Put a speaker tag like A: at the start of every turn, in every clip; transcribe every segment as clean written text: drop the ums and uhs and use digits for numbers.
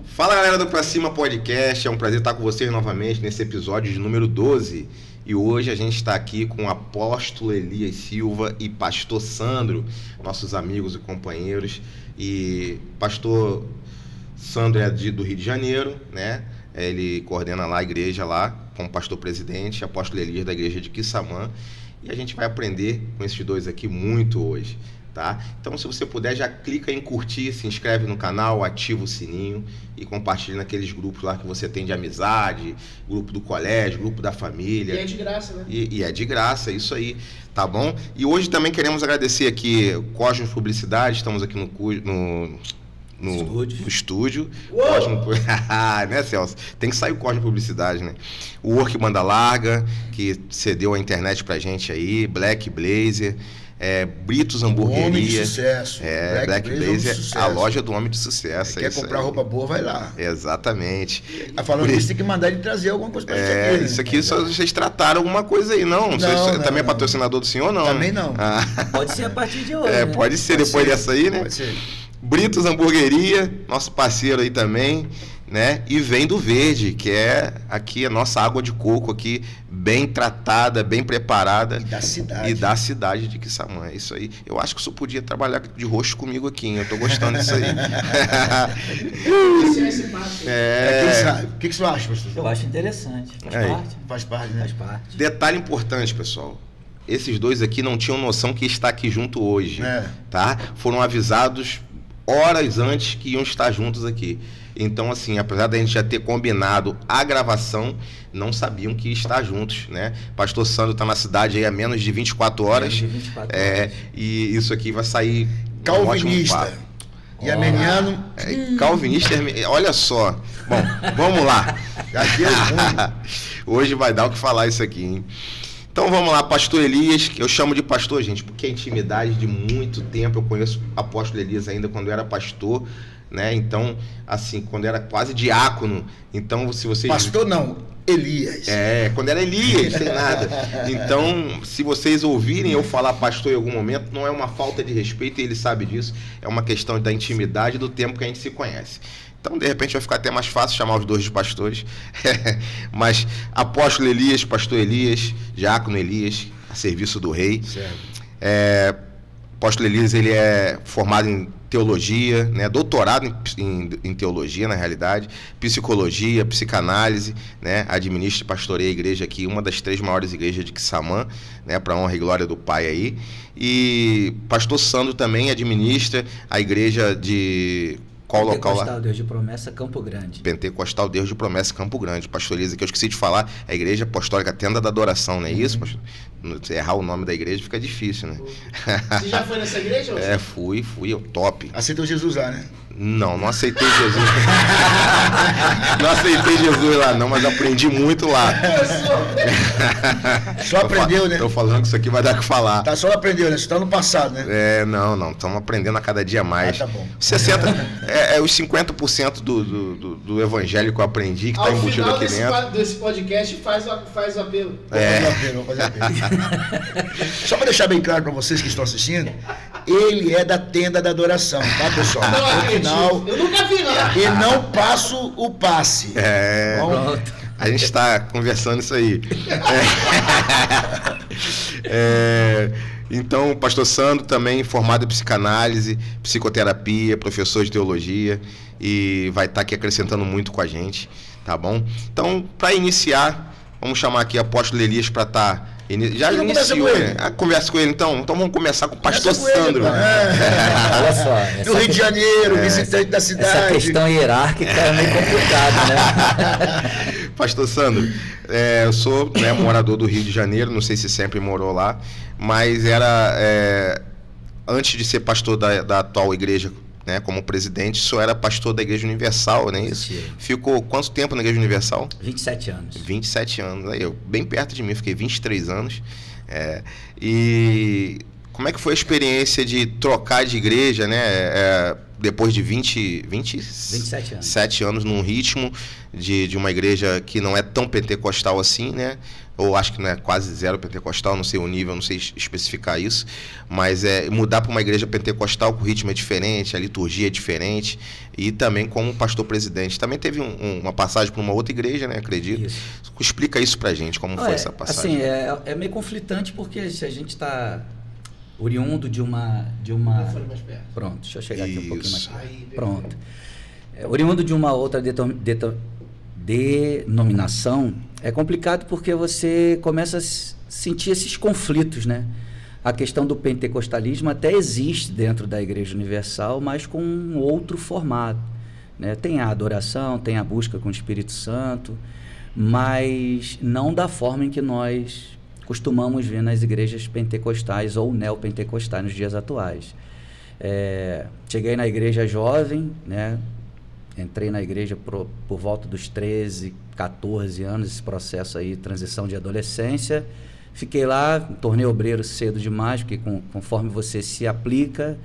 A: Fala, galera do Pra Cima Podcast, é um prazer estar com vocês novamente nesse episódio de número 12. E hoje a gente está aqui com o apóstolo Elias Silva e pastor Sandro, nossos amigos e companheiros. E pastor Sandro é do Rio de Janeiro, né? Ele coordena lá a igreja lá, como pastor presidente, apóstolo Elias da igreja de Quissamã. E a gente vai aprender com esses dois aqui muito hoje, tá? Então, se você puder, já clica em curtir, se inscreve no canal, ativa o sininho e compartilha naqueles grupos lá que você tem de amizade, grupo do colégio, grupo da família.
B: E é de graça, né?
A: E é de graça, isso aí, tá bom? E hoje também queremos agradecer aqui Cosmos Publicidade, estamos aqui no estúdio. Cosmo, né, Celso? Tem que sair o Cosmo Publicidade, né? O Work Banda Larga, que cedeu a internet pra gente aí, Black Blazer, Britos Hamburgueria.
C: Homem de sucesso.
A: Black Blazer, a loja do homem de sucesso.
C: Quer comprar roupa boa, vai lá.
A: Exatamente.
C: Falando isso, tem que mandar ele trazer alguma coisa pra gente aqui.
A: Isso aqui, só vocês trataram alguma coisa aí, não? Você também é patrocinador do senhor, não?
C: Também não.
D: Pode ser a partir de hoje, né?
A: Pode ser depois dessa aí, né?
C: Pode ser.
A: Britos Hamburgueria, nosso parceiro aí também, né? E Vem do Verde, que é aqui a nossa água de coco aqui, bem tratada, bem preparada.
C: E da cidade.
A: De Quissamã, é isso aí. Eu acho que o senhor podia trabalhar de roxo comigo aqui, hein? Eu tô gostando disso aí.
C: Quem sabe? O que você acha, pastor?
D: Eu acho interessante.
C: Faz parte, né?
D: Faz parte.
A: Detalhe importante, pessoal. Esses dois aqui não tinham noção que está aqui junto hoje, tá? Foram avisados horas antes que iam estar juntos aqui. Então, assim, apesar da gente já ter combinado a gravação, não sabiam que ia estar juntos, né? Pastor Sandro está na cidade aí há menos de 24 horas.
D: Menos de 24 horas.
A: E isso aqui vai sair
C: calvinista. E armeniano.
A: Calvinista, olha só. Bom, vamos lá. Hoje vai dar o que falar isso aqui, hein? Então vamos lá, pastor Elias, que eu chamo de pastor, gente, porque é intimidade de muito tempo. Eu conheço o apóstolo Elias ainda quando eu era pastor, né? Então, assim, quando era quase diácono. Então, se vocês...
C: Pastor não, Elias.
A: Quando era Elias, sem nada. Então, se vocês ouvirem eu falar pastor em algum momento, não é uma falta de respeito, e ele sabe disso. É uma questão da intimidade do tempo que a gente se conhece. Então, de repente, vai ficar até mais fácil chamar os dois de pastores. Mas apóstolo Elias, pastor Elias, diácono Elias, a serviço do rei. Apóstolo Elias, ele é formado em teologia, né? Doutorado em teologia, na realidade, psicologia, psicanálise, né? Administra e pastoreia a igreja aqui, uma das 3 maiores igrejas de Quissamã, né? Para honra e glória do Pai aí. E pastor Sandro também administra a igreja de... Qual local lá?
D: Pentecostal Deus de Promessa, Campo Grande.
A: Pentecostal Deus de Promessa, Campo Grande. Pastor Elias, que eu esqueci de falar, a Igreja Apostólica Tenda da Adoração, não é isso, pastor? Se errar o nome da igreja fica difícil, né?
B: Você já foi nessa igreja?
A: Fui, top.
C: Aceitou Jesus lá, né?
A: Não aceitei Jesus. Não aceitei Jesus lá não, mas aprendi muito lá.
C: Só aprendeu, né?
A: Tô falando que isso aqui vai dar o que falar.
C: Tá, só aprendeu, né? Você tá no passado, né?
A: Não, estamos aprendendo a cada dia mais.
C: Tá bom.
A: 60, os 50% do evangelho que eu aprendi, que está embutido aqui dentro.
B: Ao final desse podcast, faz o apelo.
C: Vou fazer apelo. Só para deixar bem claro para vocês que estão assistindo, ele é da Tenda da Adoração, tá, pessoal?
B: Eu nunca vi lá.
C: E não passo o passe.
A: Pronto. A gente está conversando isso aí. Então, o pastor Sandro também formado em psicanálise, psicoterapia, professor de teologia, e vai estar aqui acrescentando muito com a gente, tá bom? Então, para iniciar, vamos chamar aqui o apóstolo Elias para estar... Já iniciou, né? Conversa com ele, então vamos começar com o pastor Sandro.
D: Olha só.
C: Do Rio de Janeiro, visitante da cidade.
D: Essa questão hierárquica é meio complicada, né?
A: Pastor Sandro, eu sou morador do Rio de Janeiro, não sei se sempre morou lá, mas era antes de ser pastor da atual igreja, né, como presidente, o senhor era pastor da Igreja Universal, não é isso? Ficou quanto tempo na Igreja Universal?
D: 27 anos.
A: 27 anos. Aí eu, bem perto de mim, fiquei 23 anos. E como é que foi a experiência de trocar de igreja, né? depois de 27 anos num ritmo de uma igreja que não é tão pentecostal assim, né? Ou acho que não é quase zero pentecostal, não sei o nível, não sei especificar isso, mas mudar para uma igreja pentecostal que o ritmo é diferente, a liturgia é diferente, e também como pastor presidente. Também teve uma passagem para uma outra igreja, né? Acredito. Isso. Explica isso pra gente, como foi essa passagem.
D: Assim, é meio conflitante porque se a gente está oriundo de uma... Pronto, deixa eu chegar aqui um pouquinho mais perto. Pronto. Oriundo de uma outra denominação, é complicado porque você começa a sentir esses conflitos, né? A questão do pentecostalismo até existe dentro da Igreja Universal, mas com um outro formato, né? Tem a adoração, tem a busca com o Espírito Santo, mas não da forma em que nós costumamos ver nas igrejas pentecostais ou neopentecostais nos dias atuais. Cheguei na igreja jovem, né? Entrei na igreja por volta dos 13, 14 anos, esse processo aí, transição de adolescência. Fiquei lá, tornei obreiro cedo demais, porque conforme você se aplica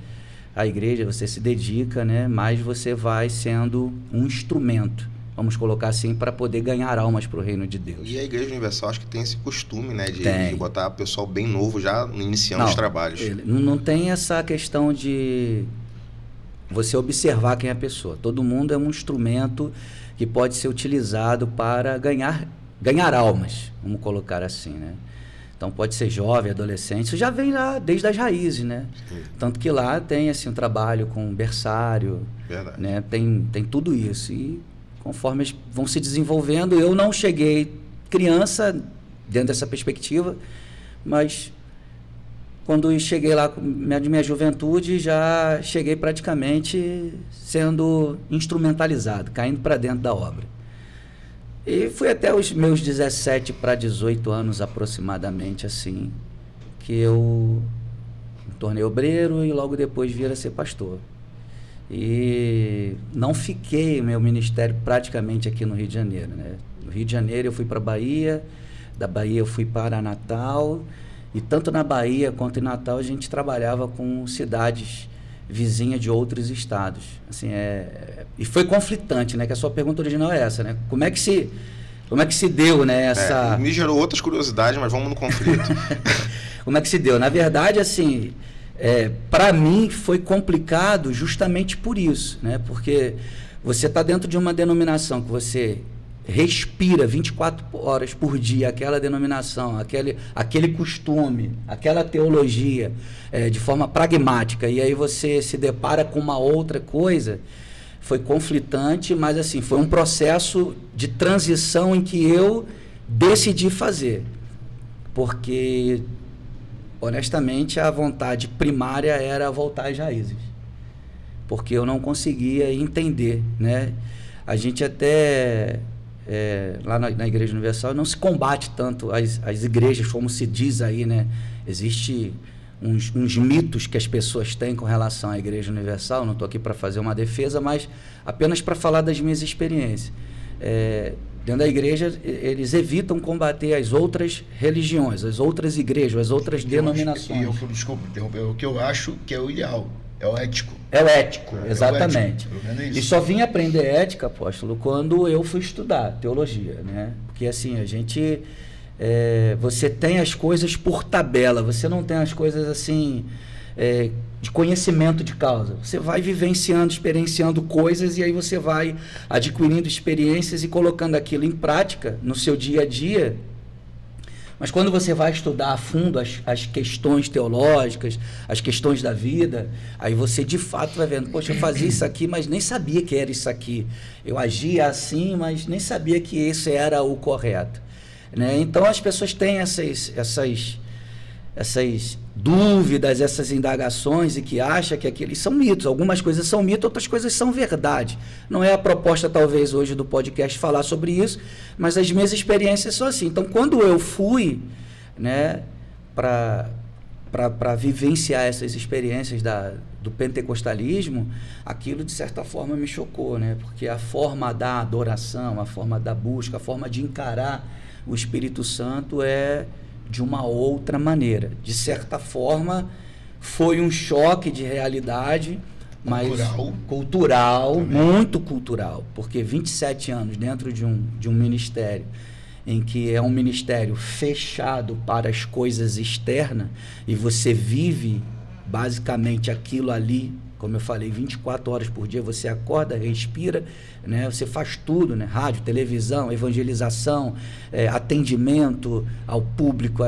D: à igreja, você se dedica, né? Mais você vai sendo um instrumento, vamos colocar assim, para poder ganhar almas para o reino de Deus.
A: E a Igreja Universal acho que tem esse costume, né? De botar o pessoal bem novo já iniciando os trabalhos.
D: Não tem essa questão de você observar quem é a pessoa. Todo mundo é um instrumento que pode ser utilizado para ganhar almas, vamos colocar assim, né? Então pode ser jovem, adolescente, isso já vem lá desde as raízes, né? Sim. Tanto que lá tem assim, um trabalho com berçário, né? Tem tudo isso. E conforme eles vão se desenvolvendo, eu não cheguei criança dentro dessa perspectiva, mas quando cheguei lá de minha juventude, já cheguei praticamente sendo instrumentalizado, caindo para dentro da obra. E fui até os meus 17 para 18 anos aproximadamente, assim, que eu me tornei obreiro e logo depois vir a ser pastor. E não fiquei meu ministério praticamente aqui no Rio de Janeiro, né? No Rio de Janeiro eu fui para a Bahia, da Bahia eu fui para Natal, e tanto na Bahia quanto em Natal a gente trabalhava com cidades vizinhas de outros estados. Assim, e foi conflitante, né? Que a sua pergunta original é essa, né? Como é que se deu, né?
A: Me gerou outras curiosidades, mas vamos no conflito.
D: Como é que se deu? Na verdade, assim, para mim foi complicado justamente por isso, né? Porque você está dentro de uma denominação que você respira 24 horas por dia aquela denominação, aquele costume, aquela teologia de forma pragmática, e aí você se depara com uma outra coisa. Foi conflitante, mas assim, foi um processo de transição em que eu decidi fazer, porque honestamente a vontade primária era voltar às raízes, porque eu não conseguia entender, né? A gente até lá na Igreja Universal não se combate tanto as igrejas, como se diz aí, né? Existe uns mitos que as pessoas têm com relação à Igreja Universal. Não estou aqui para fazer uma defesa, mas apenas para falar das minhas experiências. Dentro da igreja, eles evitam combater as outras religiões, as outras igrejas, as outras denominações.
C: Desculpa, o que eu acho que é o ideal. É o ético.
D: É o ético, exatamente. E só vim aprender ética, apóstolo, quando eu fui estudar teologia, né? Porque assim, a gente... você tem as coisas por tabela, você não tem as coisas assim... de conhecimento de causa. Você vai vivenciando, experienciando coisas, e aí você vai adquirindo experiências e colocando aquilo em prática no seu dia a dia. Mas quando você vai estudar a fundo as questões teológicas, as questões da vida, aí você de fato vai vendo, poxa, eu fazia isso aqui, mas nem sabia que era isso aqui. Eu agia assim, mas nem sabia que esse era o correto, né? Então as pessoas têm essas dúvidas, essas indagações, e que acham que aqueles são mitos. Algumas coisas são mitos, outras coisas são verdade. Não é a proposta, talvez, hoje do podcast falar sobre isso, mas as minhas experiências são assim. Então, quando eu fui, né, para vivenciar essas experiências do pentecostalismo, aquilo, de certa forma, me chocou, né? Porque a forma da adoração, a forma da busca, a forma de encarar o Espírito Santo é de uma outra maneira. De certa forma, foi um choque de realidade, mas cultural, muito cultural, porque 27 anos dentro de um ministério, em que é um ministério fechado para as coisas externas, e você vive basicamente aquilo ali, como eu falei, 24 horas por dia, você acorda, respira, né? Você faz tudo, né? Rádio, televisão, evangelização, atendimento ao público,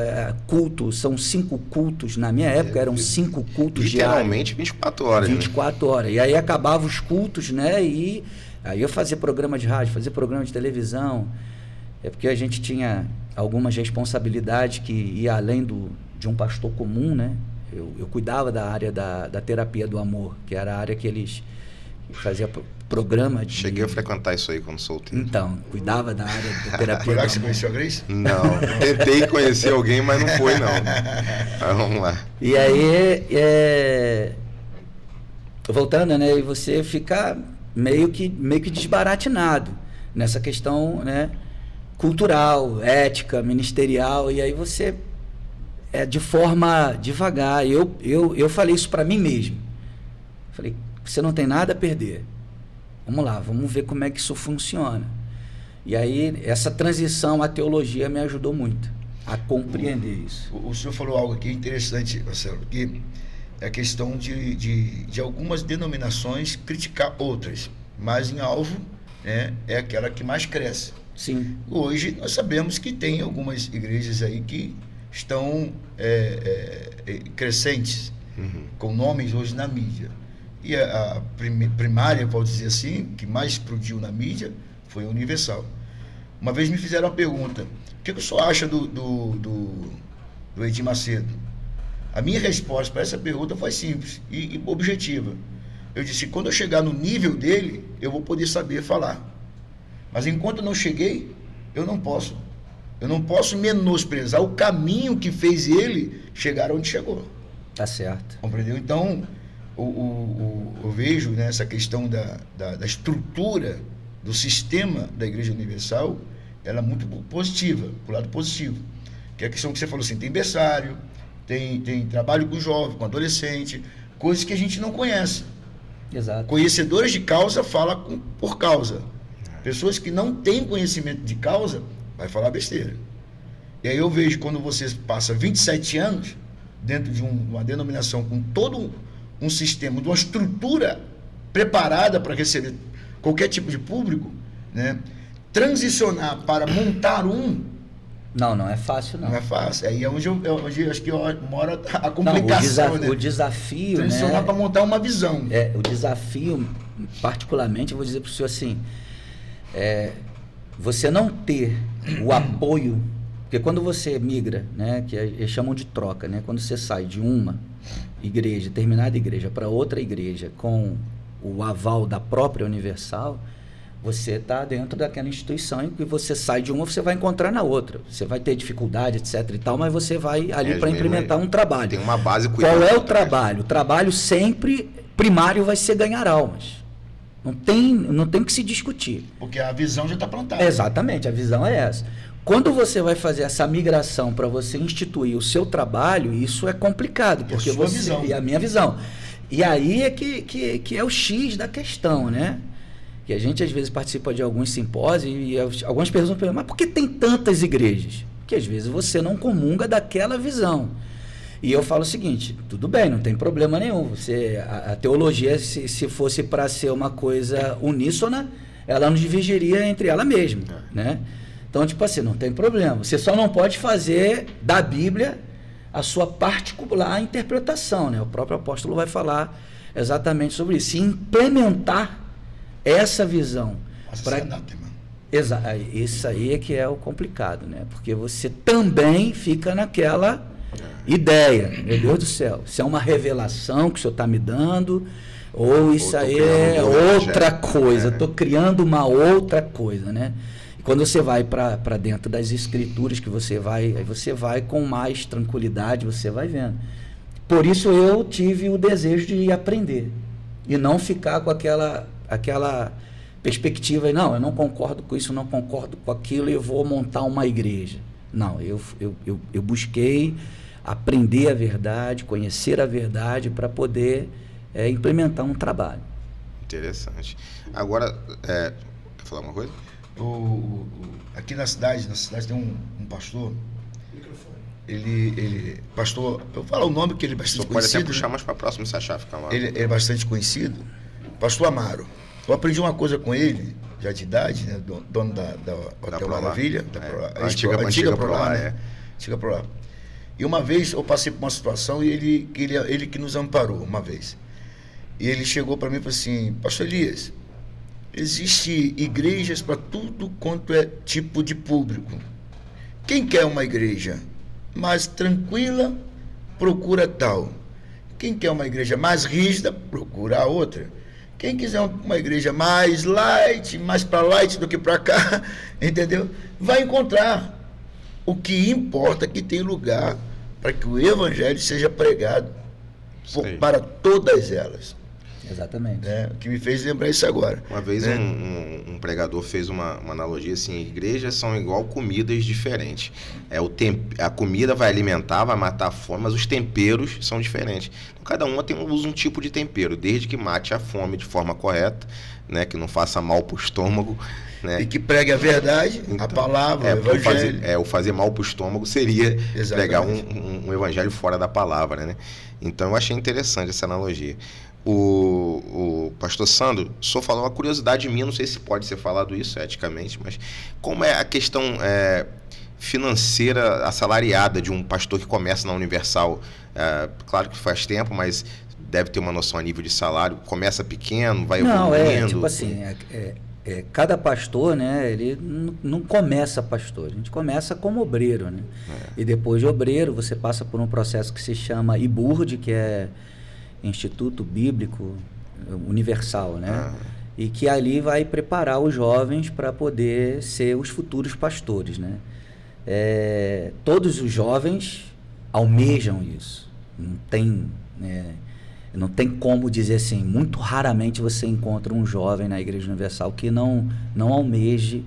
D: culto, são 5 cultos, na minha época eram 5 cultos
A: literalmente
D: diários.
A: 24 horas.
D: 24 horas, e aí acabava os cultos, né? E aí eu fazia programa de rádio, fazia programa de televisão, porque a gente tinha algumas responsabilidades que ia além de um pastor comum, né? Eu cuidava da área da terapia do amor, que era a área que eles faziam programa de...
A: Cheguei a frequentar isso aí quando solteiro.
D: Então, cuidava da área da terapia
C: Foi lá
D: do
C: que você
D: amor.
C: conheceu a Grace?
A: Não, tentei conhecer alguém, mas não foi não. Mas vamos lá.
D: E aí, voltando, né? E você fica meio que desbaratinado nessa questão, né? Cultural, ética, ministerial, e aí você... de forma devagar. Eu falei isso para mim mesmo. Falei, você não tem nada a perder. Vamos lá, vamos ver como é que isso funciona. E aí, essa transição à teologia me ajudou muito a compreender isso.
C: O senhor falou algo aqui interessante, Marcelo, que é a questão de algumas denominações criticar outras, mas em alvo, né, é aquela que mais cresce.
D: Sim.
C: Hoje, nós sabemos que tem algumas igrejas aí que estão crescentes, com nomes hoje na mídia. E a primária, pode dizer assim, que mais explodiu na mídia, foi a Universal. Uma vez me fizeram a pergunta, o que o senhor acha do Edir Macedo? A minha resposta para essa pergunta foi simples e objetiva. Eu disse, quando eu chegar no nível dele, eu vou poder saber falar. Mas enquanto eu não cheguei, eu não posso. Eu não posso menosprezar o caminho que fez ele chegar onde chegou.
D: Tá certo.
C: Compreendeu? Então, eu vejo, né, essa questão da estrutura do sistema da Igreja Universal, ela é muito positiva, pro lado positivo. Que é a questão que você falou assim, tem berçário, tem trabalho com jovem, com adolescente, coisas que a gente não conhece.
D: Exato.
C: Conhecedores de causa falam por causa. Pessoas que não têm conhecimento de causa vai falar besteira. E aí eu vejo quando você passa 27 anos dentro de uma denominação com todo um sistema, de uma estrutura preparada para receber qualquer tipo de público, né? Transicionar para montar
D: não é fácil, não.
C: Não é fácil. Aí é onde eu acho que mora a complicação.
D: Não, o desafio,
C: transicionar, né, para montar uma visão.
D: O desafio, particularmente, eu vou dizer para o senhor assim, você não ter o apoio, porque quando você migra, né, que eles chamam de troca, né, quando você sai de uma igreja, determinada igreja, para outra igreja, com o aval da própria Universal, você está dentro daquela instituição em que você sai de uma, você vai encontrar na outra. Você vai ter dificuldade, etc e tal, mas você vai ali para implementar um trabalho.
A: Tem uma base.
D: Qual é o trabalho? O trabalho sempre primário vai ser ganhar almas. Não tem que se discutir.
C: Porque a visão já está plantada.
D: Exatamente, a visão é essa. Quando você vai fazer essa migração para você instituir o seu trabalho, isso é complicado. Porque
C: visão.
D: E a minha visão. E aí é que é o X da questão, né? Que a gente às vezes participa de alguns simpósios e algumas pessoas perguntam, mas por que tem tantas igrejas? Porque às vezes você não comunga daquela visão. E eu falo o seguinte, tudo bem, não tem problema nenhum. A teologia, se fosse para ser uma coisa uníssona, ela não dividiria entre ela mesma, né? Então, tipo assim, não tem problema. Você só não pode fazer da Bíblia a sua particular interpretação, né? O próprio apóstolo vai falar exatamente sobre isso. E implementar essa visão. Isso aí é que é o complicado, né? Porque você também fica naquela ideia, meu Deus do céu, se é uma revelação que o senhor está me dando, ou isso aí é outra coisa, estou criando uma outra coisa, né? E quando você vai para dentro das escrituras, que você vai com mais tranquilidade, você vai vendo. Por isso eu tive o desejo de aprender, e não ficar com aquela perspectiva, não, eu não concordo com isso, não concordo com aquilo, eu vou montar uma igreja. Não, eu busquei aprender a verdade, conhecer a verdade, para poder implementar um trabalho.
A: Interessante. Agora, quer falar uma coisa?
C: Aqui na cidade tem um pastor. Ele pastor, eu vou falar o nome que ele é bastante
A: Pode
C: conhecido.
A: até puxar mais para próximo se achar, fica lá.
C: Ele é bastante conhecido. Pastor Amaro. Eu aprendi uma coisa com ele, já de idade, né? Dono da Hotel Maravilha. Antiga Prolar, né? Antiga Prolar. E uma vez eu passei por uma situação e ele que nos amparou uma vez. E ele chegou para mim e falou assim: Pastor Elias, existe igrejas para tudo quanto é tipo de público. Quem quer uma igreja mais tranquila, procura tal. Quem quer uma igreja mais rígida, procura a outra. Quem quiser uma igreja mais light, mais para light do que para cá, entendeu? Vai encontrar. O que importa é que tem lugar para que o evangelho seja pregado para todas elas.
D: Exatamente.
C: O que me fez lembrar isso agora.
A: Uma vez um pregador fez uma analogia assim: igrejas são igual comidas diferentes. A comida vai alimentar, vai matar a fome, mas os temperos são diferentes. Então, cada uma usa um tipo de tempero, desde que mate a fome de forma correta, né, que não faça mal para o estômago. Né?
C: E que pregue a verdade, então, a palavra, o evangelho.
A: O fazer mal para o estômago seria
C: Exatamente.
A: pregar um evangelho fora da palavra, né? Então eu achei interessante essa analogia. O pastor Sandro, o senhor falou uma curiosidade minha, não sei se pode ser falado isso eticamente, mas como é a questão financeira assalariada de um pastor que começa na Universal? Claro que faz tempo, mas deve ter uma noção a nível de salário. Começa pequeno, vai evoluindo?
D: Tipo assim, cada pastor, né, ele não começa pastor, a gente começa como obreiro, né? E depois de obreiro você passa por um processo que se chama IBURD, que é Instituto Bíblico Universal, né? E que ali vai preparar os jovens para poder ser os futuros pastores, né? Todos os jovens almejam isso. Não tem como dizer assim, muito raramente você encontra um jovem na Igreja Universal que não almeje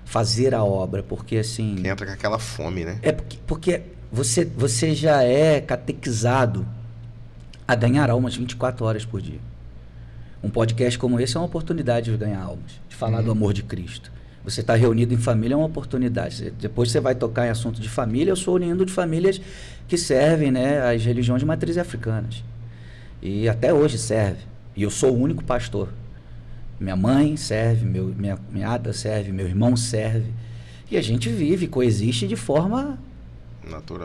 D: fazer a obra, porque assim...
A: Que entra com aquela fome, né?
D: Porque você já é catequizado a ganhar almas 24 horas por dia. Um podcast como esse é uma oportunidade de ganhar almas, de falar do amor de Cristo. Você está reunido em família, é uma oportunidade. Depois você vai tocar em assunto de família. Eu sou oriundo de famílias que servem, né, as religiões de matriz africanas. E até hoje serve. E eu sou o único pastor. Minha mãe serve, minha cunhada serve, meu irmão serve. E a gente vive, coexiste de forma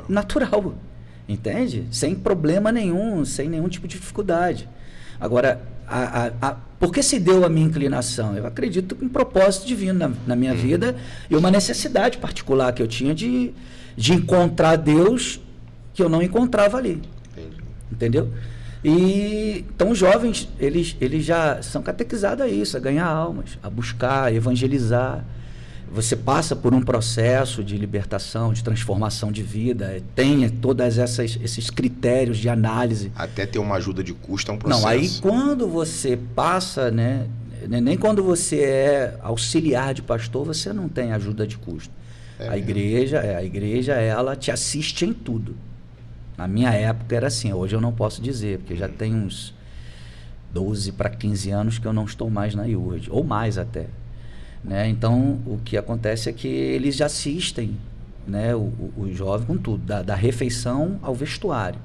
D: natural. Entende? Sem problema nenhum, sem nenhum tipo de dificuldade. Agora, por que se deu a minha inclinação? Eu acredito em um propósito divino na minha vida e uma necessidade particular que eu tinha de encontrar Deus que eu não encontrava ali. Entendeu? E então os jovens, eles já são catequizados a isso, a ganhar almas, a buscar, a evangelizar. Você passa por um processo de libertação, de transformação de vida, tem todos esses critérios de análise.
A: Até ter uma ajuda de custo é um processo.
D: Não, aí quando você passa, né, nem quando você é auxiliar de pastor, você não tem ajuda de custo. A igreja, ela te assiste em tudo. Na minha época era assim, hoje eu não posso dizer, porque já tem uns 12 para 15 anos que eu não estou mais na IURD, ou mais até. Né? Então, o que acontece é que eles já assistem, né, o jovem com tudo, da refeição ao vestuário.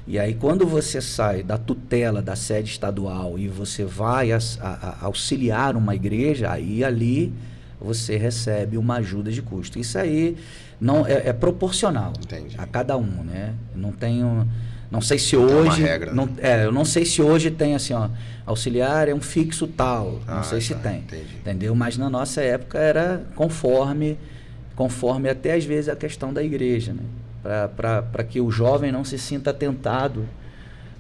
D: E aí, quando você sai da tutela da sede estadual e você vai auxiliar uma igreja, aí ali você recebe uma ajuda de custo. Isso aí não é proporcional.
A: Entendi.
D: A cada um, né? Não sei se hoje...
A: regra, né?
D: Eu não sei se hoje tem assim, ó, auxiliar é um fixo tal, não sei se tem.
A: Entendi.
D: Entendeu? Mas na nossa época era conforme até às vezes a questão da igreja, né? Para que o jovem não se sinta tentado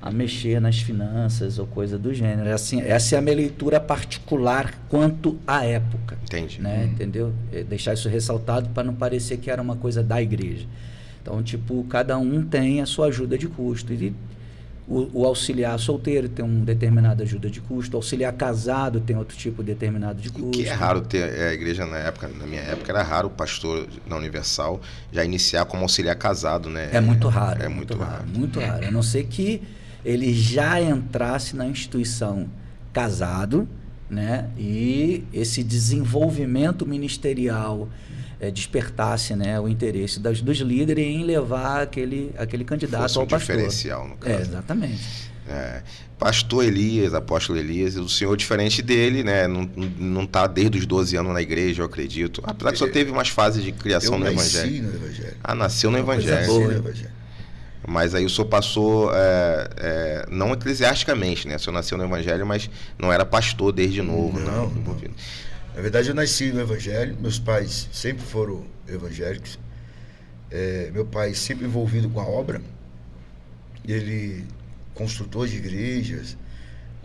D: a mexer nas finanças ou coisa do gênero. Assim, essa é a minha leitura particular quanto à época.
A: Entendi.
D: Né? Entendeu? Deixar isso ressaltado para não parecer que era uma coisa da igreja. Então, tipo, cada um tem a sua ajuda de custo. E o auxiliar solteiro tem uma determinada ajuda de custo, o auxiliar casado tem outro tipo de determinado de custo.
A: Que é raro ter a igreja na minha época era raro o pastor na Universal já iniciar como auxiliar casado, né?
D: É muito raro.
A: É muito raro.
D: Muito raro. A não ser que ele já entrasse na instituição casado, né? E esse desenvolvimento ministerial despertasse, né, o interesse dos líderes em levar aquele candidato
A: Fosse
D: ao
A: um
D: pastor.
A: diferencial, no caso.
D: Exatamente.
A: Pastor Elias, apóstolo Elias, o senhor, diferente dele, né? Não está desde os 12 anos na igreja, eu acredito. Apesar que só teve umas fases de criação no Evangelho.
C: No Evangelho.
A: Nasceu no Evangelho.
C: No Evangelho.
A: Mas aí o senhor passou, não eclesiasticamente, né? O senhor nasceu no Evangelho, mas não era pastor desde novo.
C: Não. Na verdade, eu nasci no Evangelho. Meus pais sempre foram evangélicos. Meu pai sempre envolvido com a obra. Ele, construtor de igrejas,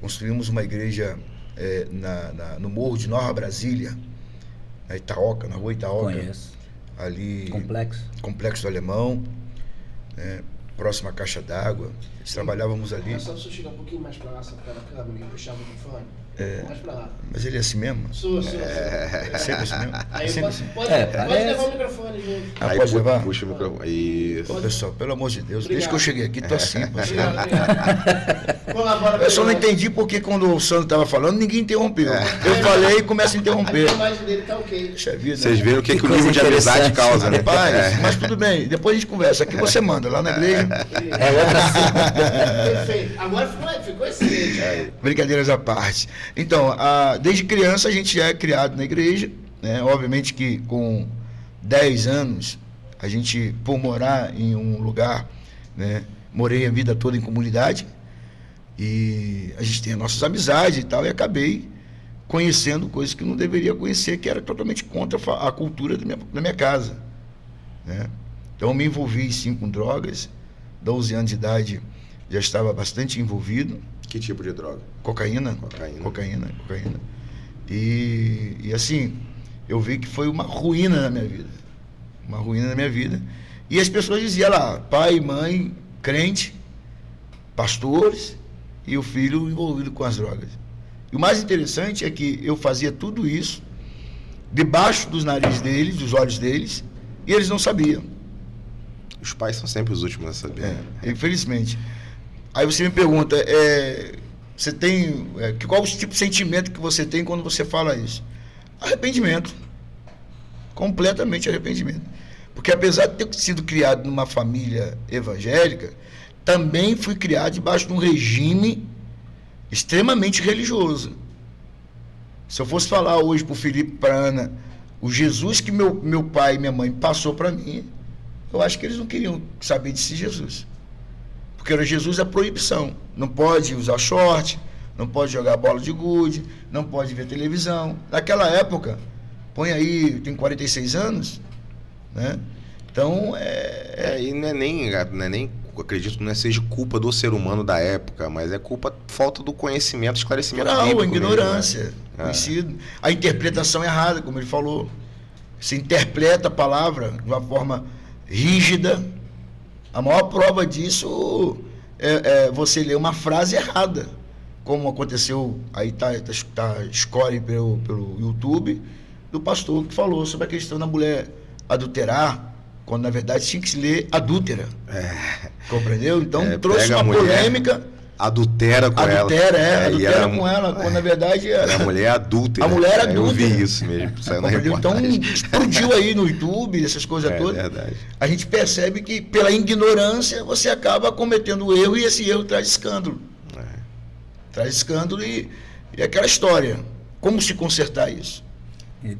C: construímos uma igreja no Morro de Nova Brasília, na Itaoca, na rua Itaoca.
D: Conheço.
C: Ali,
B: Complexo
C: do Alemão, né, próximo à Caixa d'Água. Trabalhávamos ali.
B: É só você chegar um pouquinho mais pra lá, só ficar na câmera e puxar o microfone. Mais pra lá.
C: Mas ele é assim mesmo?
B: Sou.
C: É sempre assim mesmo?
B: Aí
C: Sempre
B: pode levar o microfone junto.
A: Aí
C: pode levar?
A: puxa o microfone. Isso.
C: Ô, pessoal, pelo amor de Deus,
B: Obrigado.
C: desde que eu cheguei aqui, tô assim.
B: Obrigado. Colabora.
C: Eu só não entendi porque quando o Sandro estava falando, ninguém interrompeu. Eu falei e começa a interromper.
B: A imagem dele tá ok.
C: Puxa vida.
A: Vocês viram o que o
D: coisa
A: livro de amizade
D: interessante.
A: causa, né?
C: Rapaz, mas tudo bem, depois a gente conversa. Aqui você manda, lá na igreja.
B: Perfeito. Agora ficou excelente.
C: Brincadeiras à parte. Então, desde criança a gente é criado na igreja, né? Obviamente que com 10 anos, a gente, por morar em um lugar, né? Morei a vida toda em comunidade, e a gente tem as nossas amizades e tal, e acabei conhecendo coisas que não deveria conhecer, que era totalmente contra a cultura da minha casa, né? Então, eu me envolvi, sim, com drogas. 12 anos de idade, já estava bastante envolvido.
A: Que tipo de droga?
C: Cocaína. E assim, eu vi que foi uma ruína na minha vida. E as pessoas diziam lá, pai, mãe, crente, pastores, e o filho envolvido com as drogas. E o mais interessante é que eu fazia tudo isso debaixo dos narizes deles, dos olhos deles, e eles não sabiam.
A: Os pais são sempre os últimos a saber.
C: Infelizmente. Aí você me pergunta, você tem, qual o tipo de sentimento que você tem quando você fala isso? Arrependimento. Completamente arrependimento. Porque apesar de ter sido criado numa família evangélica, também fui criado debaixo de um regime extremamente religioso. Se eu fosse falar hoje para o Felipe e para a Ana, o Jesus que meu pai e minha mãe passou para mim, eu acho que eles não queriam saber desse Jesus. Porque era Jesus a proibição. Não pode usar short, não pode jogar bola de gude, não pode ver televisão. Naquela época, põe aí, tem 46 anos, né? Então,
A: E não é nem, acredito que não seja culpa do ser humano da época, mas é falta do conhecimento, esclarecimento bíblico.
C: A ignorância,
A: mesmo, né?
C: conhecido. A interpretação errada, como ele falou. Se interpreta a palavra de uma forma rígida. A maior prova disso é você ler uma frase errada, como aconteceu, aí tá score pelo YouTube, do pastor que falou sobre a questão da mulher adulterar, quando na verdade tinha que se ler adúltera. Compreendeu? Então trouxe uma polêmica.
A: Adultera com ela.
C: Adultera com ela, quando na verdade
A: a mulher adúltera.
C: A mulher adúltera.
A: Eu vi isso mesmo, saiu na reportagem.
C: Então explodiu aí no YouTube, essas coisas todas.
A: É verdade.
C: A gente percebe que pela ignorância você acaba cometendo erro, e esse erro traz escândalo. Traz escândalo e aquela história. Como se consertar isso?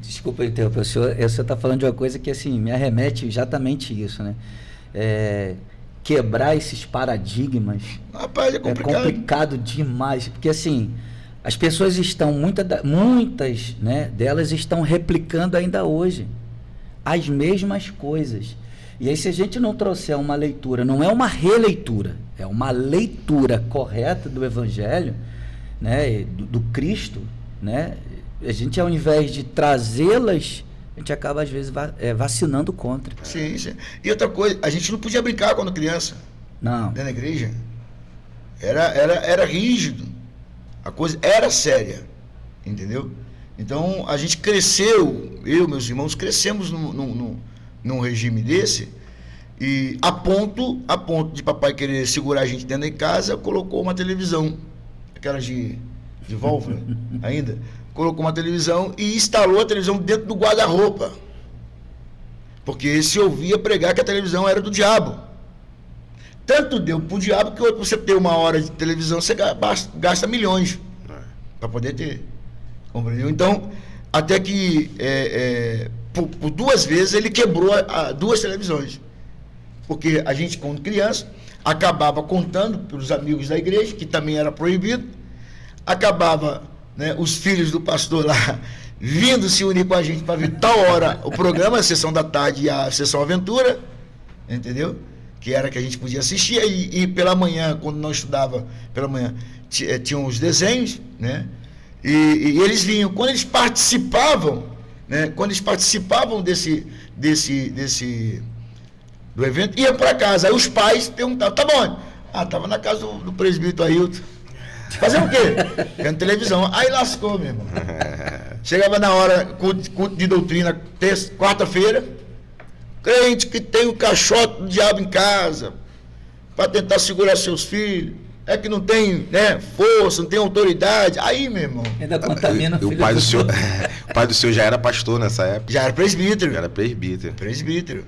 D: Desculpa interromper, você está falando de uma coisa que assim, me arremete exatamente isso, né? Quebrar esses paradigmas.
C: Rapaz, é complicado.
D: É complicado demais, porque assim, as pessoas estão, muitas, né, delas estão replicando ainda hoje as mesmas coisas. E aí, se a gente não trouxer uma leitura, não é uma releitura, é uma leitura correta do Evangelho, né, do Cristo, né, a gente, ao invés de trazê-las, a gente acaba, às vezes, vacinando contra.
C: Sim. E outra coisa, a gente não podia brincar quando criança.
D: Não.
C: Dentro da igreja. Era rígido. A coisa era séria. Entendeu? Então, a gente cresceu, eu e meus irmãos, crescemos num regime desse, E a ponto de papai querer segurar a gente dentro de casa, colocou uma televisão, aquelas de válvula ainda, colocou uma televisão e instalou a televisão dentro do guarda-roupa. Porque se ouvia pregar que a televisão era do diabo. Tanto deu pro diabo que hoje você ter 1 hora de televisão, você gasta milhões para poder ter. Compreendeu? Então, até que por 2 vezes ele quebrou 2 televisões. Porque a gente, quando criança, acabava contando para os amigos da igreja, que também era proibido, acabava, né, os filhos do pastor lá vindo se unir com a gente para ver tal hora o programa, a sessão da tarde e a sessão aventura, entendeu? Que era que a gente podia assistir, e pela manhã, quando não estudava, pela manhã, tinham os desenhos, né? E eles vinham, quando eles participavam, né? Quando eles participavam do evento, iam para casa. Aí os pais perguntavam, tá bom? Tava na casa do presbítero Ailton. Fazendo o quê? Vendo televisão. Aí lascou, meu irmão. Chegava na hora, culto de doutrina, quarta-feira, crente que tem o caixote do diabo em casa, para tentar segurar seus filhos, é que não tem, né, força, não tem autoridade. Aí, meu irmão.
D: Ainda contamina
A: o pai do senhor. O pai do senhor já era pastor nessa época?
C: Já era presbítero.
A: Já era presbítero.
C: Presbítero.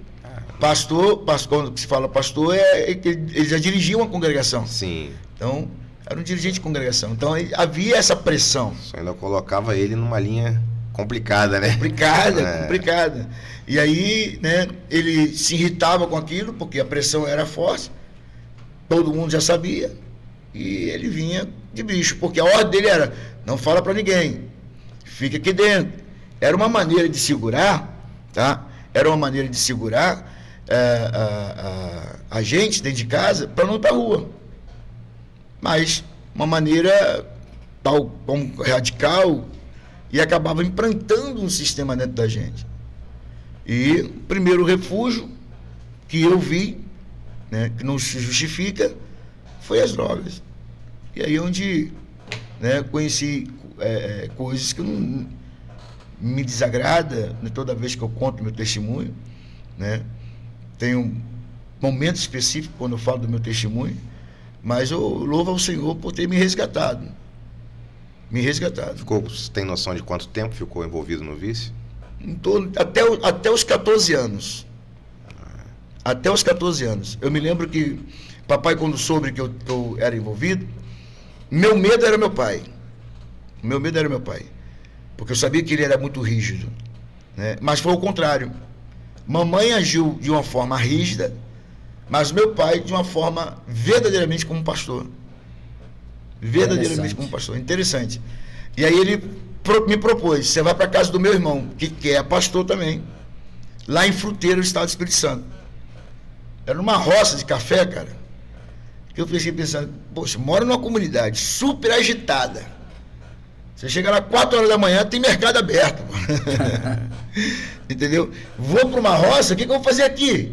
C: Pastor, quando se fala pastor, ele já dirigia uma congregação.
A: Sim.
C: Então, era um dirigente de congregação. Então, havia essa pressão.
A: Só ainda colocava ele numa linha complicada, né?
C: Complicada. E aí, né, ele se irritava com aquilo, porque a pressão era forte. Todo mundo já sabia. E ele vinha de bicho, porque a ordem dele era, não fala para ninguém, fica aqui dentro. Era uma maneira de segurar, tá? Era uma maneira de segurar a gente dentro de casa para não ir para a rua. Mas uma maneira tal como radical, e acabava implantando um sistema dentro da gente. E o primeiro refúgio que eu vi, né, que não se justifica, foi as drogas. E aí onde, né, conheci coisas que não me desagrada, né, toda vez que eu conto meu testemunho, né? Tenho momentos específicos quando eu falo do meu testemunho, mas eu louvo ao Senhor por ter me resgatado.
A: Você tem noção de quanto tempo ficou envolvido no vício?
C: Até os 14 anos. Até os 14 anos. Eu me lembro que papai, quando soube que eu era envolvido, meu medo era meu pai. Porque eu sabia que ele era muito rígido, né? Mas foi o contrário. Mamãe agiu de uma forma rígida, mas meu pai de uma forma verdadeiramente como pastor. Interessante. E aí ele me propôs, você vai para a casa do meu irmão, que é pastor também, lá em Fruteiro, Estado do Espírito Santo. Era uma roça de café, cara, que eu fiquei pensando, poxa, moro numa comunidade super agitada. Você chega lá 4 horas da manhã, tem mercado aberto. Entendeu? Vou para uma roça, o que eu vou fazer aqui?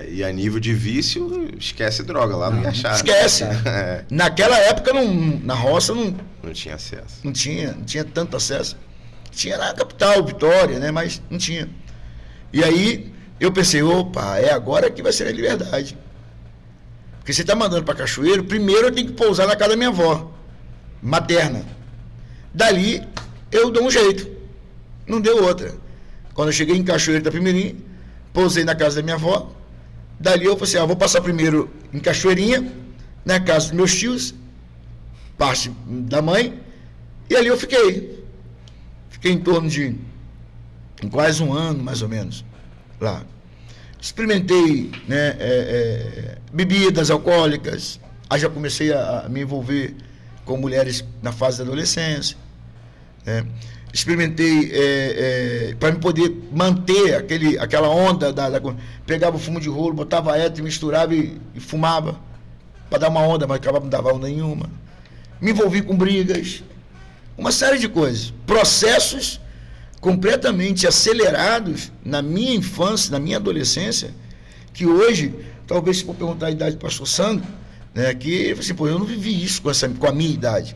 A: E a nível de vício, esquece droga, lá não ia achar.
C: Esquece. Naquela época, na roça,
A: não tinha acesso.
C: Não tinha tanto acesso. Tinha na capital, Vitória, né? Mas não tinha. E aí, eu pensei, opa, é agora que vai ser a liberdade. Porque você está mandando para Cachoeiro, primeiro eu tenho que pousar na casa da minha avó, materna. Dali, eu dou um jeito. Não deu outra. Quando eu cheguei em Cachoeiro da Primeirinha, pousei na casa da minha avó. Dali eu falei assim, vou passar primeiro em Cachoeirinha, na casa dos meus tios, parte da mãe, e ali eu fiquei. Fiquei em torno de quase 1 ano, mais ou menos, lá. Experimentei, né, bebidas alcoólicas, aí já comecei a me envolver com mulheres na fase da adolescência, né? Experimentei para me poder manter aquela onda pegava o fumo de rolo, botava éter, misturava e fumava para dar uma onda, mas acabava não dava onda nenhuma. Me envolvi com brigas, uma série de coisas, processos completamente acelerados na minha infância, na minha adolescência, que hoje, talvez se for perguntar a idade do pastor Sandro, né, que assim, pô, eu não vivi isso com a minha idade.